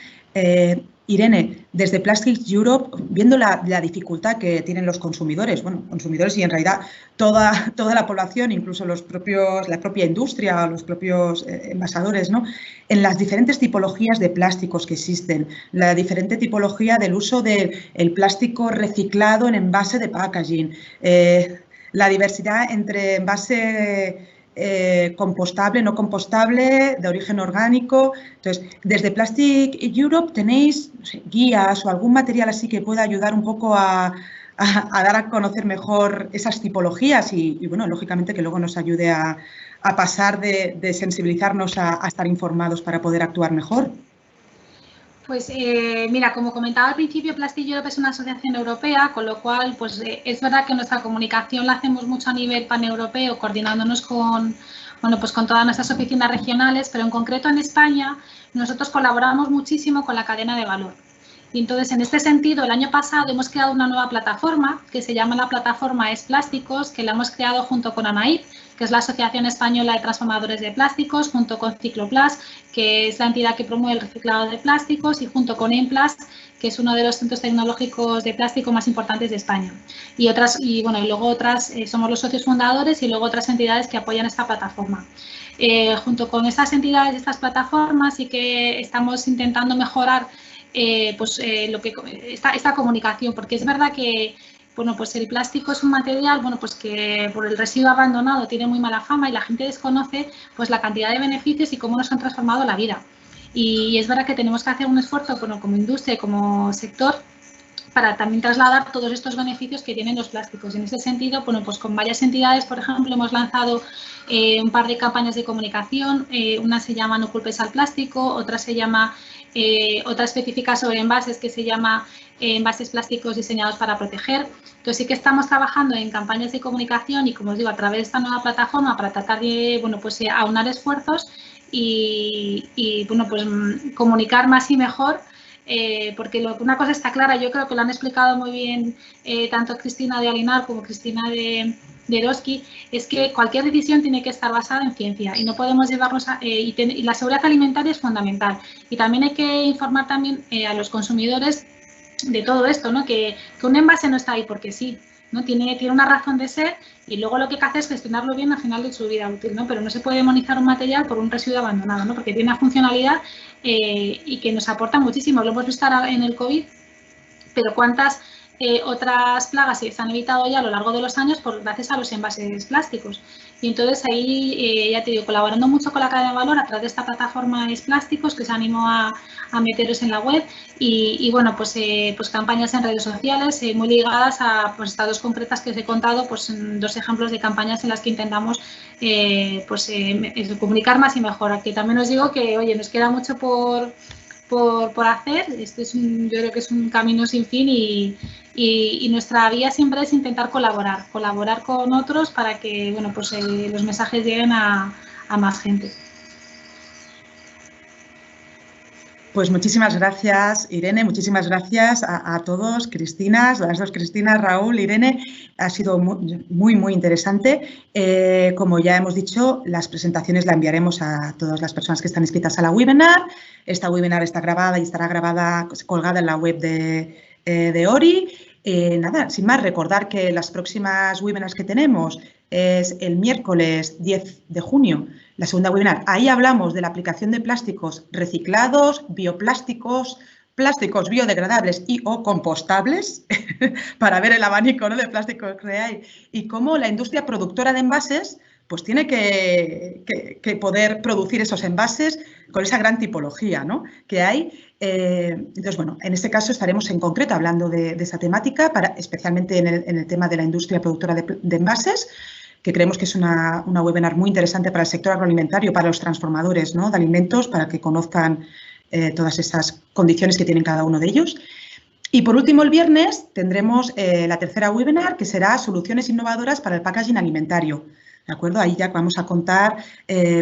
Irene, desde Plastics Europe, viendo la dificultad que tienen los consumidores, bueno, consumidores y en realidad toda la población, incluso la propia industria, los propios envasadores, ¿no?, en las diferentes tipologías de plásticos que existen, la diferente tipología del uso del plástico reciclado en envase de packaging, la diversidad entre envase compostable, no compostable, de origen orgánico. Entonces, desde Plastic Europe, ¿tenéis, no sé, guías o algún material así que pueda ayudar un poco a dar a conocer mejor esas tipologías y bueno, lógicamente que luego nos ayude a pasar de sensibilizarnos a estar informados para poder actuar mejor? Pues mira, como comentaba al principio, Plastic Europe es una asociación europea, con lo cual pues es verdad que nuestra comunicación la hacemos mucho a nivel paneuropeo, coordinándonos con, bueno, pues con todas nuestras oficinas regionales, pero en concreto en España nosotros colaboramos muchísimo con la cadena de valor. Y entonces, en este sentido, el año pasado hemos creado una nueva plataforma que se llama la plataforma Es Plásticos, que la hemos creado junto con ANAIP, que es la Asociación Española de Transformadores de Plásticos, junto con Cicloplas, que es la entidad que promueve el reciclado de plásticos, y junto con Emplas, que es uno de los centros tecnológicos de plástico más importantes de España. Y luego otras, somos los socios fundadores y luego otras entidades que apoyan esta plataforma. Junto con estas entidades y estas plataformas sí que estamos intentando mejorar esta comunicación, porque es verdad que bueno, pues el plástico es un material, bueno, pues que por el residuo abandonado tiene muy mala fama y la gente desconoce pues la cantidad de beneficios y cómo nos han transformado la vida. Y es verdad que tenemos que hacer un esfuerzo, bueno, como industria y como sector, para también trasladar todos estos beneficios que tienen los plásticos. En ese sentido, bueno, pues con varias entidades, por ejemplo, hemos lanzado un par de campañas de comunicación. Una se llama No culpes al plástico, otra se llama, otra específica sobre envases, que se llama Envases plásticos diseñados para proteger. Entonces sí que estamos trabajando en campañas de comunicación y, como os digo, a través de esta nueva plataforma para tratar de, bueno, pues aunar esfuerzos y bueno, pues comunicar más y mejor. Porque una cosa está clara, yo creo que lo han explicado muy bien tanto Cristina de Alinar como Cristina de Eroski, es que cualquier decisión tiene que estar basada en ciencia y no podemos llevarnos y la seguridad alimentaria es fundamental. Y también hay que informar también a los consumidores de todo esto, ¿no? Que un envase no está ahí porque sí, ¿no? Tiene una razón de ser y luego lo que hay que hacer es gestionarlo bien al final de su vida útil, ¿no? Pero no se puede demonizar un material por un residuo abandonado, ¿no? Porque tiene una funcionalidad y que nos aporta muchísimo. Lo hemos visto ahora en el COVID, pero cuántas otras plagas se han evitado ya a lo largo de los años gracias a los envases plásticos. Y entonces ahí, ya te digo, colaborando mucho con la cadena de valor a través de esta plataforma Es Plásticos, que os animo a meteros en la web y bueno, pues campañas en redes sociales muy ligadas a pues, estas dos concretas que os he contado, pues dos ejemplos de campañas en las que intentamos comunicar más y mejor. Aquí también os digo que, oye, nos queda mucho por hacer. Este es yo creo que es un camino sin fin y nuestra vía siempre es intentar colaborar con otros para que, bueno, pues los mensajes lleguen a más gente. Pues muchísimas gracias, Irene, muchísimas gracias a todos, Cristinas, las dos Cristinas, Raúl, Irene, ha sido muy, muy interesante. Como ya hemos dicho, las presentaciones la enviaremos a todas las personas que están inscritas a la webinar. Esta webinar está grabada y estará colgada en la web de ORI. Nada, sin más, recordar que las próximas webinars que tenemos es el miércoles 10 de junio, la segunda webinar. Ahí hablamos de la aplicación de plásticos reciclados, bioplásticos, plásticos biodegradables y o compostables, para ver el abanico, ¿no?, de plásticos que hay y cómo la industria productora de envases pues tiene que poder producir esos envases con esa gran tipología, ¿no?, que hay. Entonces, bueno, en este caso estaremos en concreto hablando de esa temática, especialmente en el tema de la industria productora de envases. que creemos que es una webinar muy interesante para el sector agroalimentario, para los transformadores, ¿no?, de alimentos, para que conozcan todas esas condiciones que tienen cada uno de ellos. Y por último, el viernes tendremos la tercera webinar, que será Soluciones innovadoras para el packaging alimentario. ¿De acuerdo? Ahí ya vamos a contar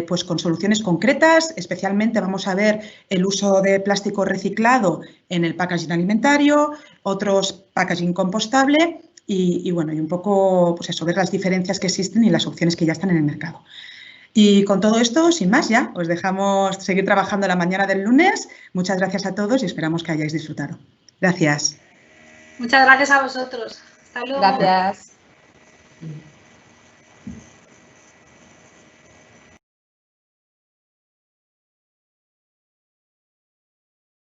pues con soluciones concretas, especialmente vamos a ver el uso de plástico reciclado en el packaging alimentario, otros packaging compostable y bueno, y un poco pues eso, ver las diferencias que existen y las opciones que ya están en el mercado. Y con todo esto, sin más ya, os dejamos seguir trabajando la mañana del lunes. Muchas gracias a todos y esperamos que hayáis disfrutado. Gracias. Muchas gracias a vosotros. Hasta luego. Gracias.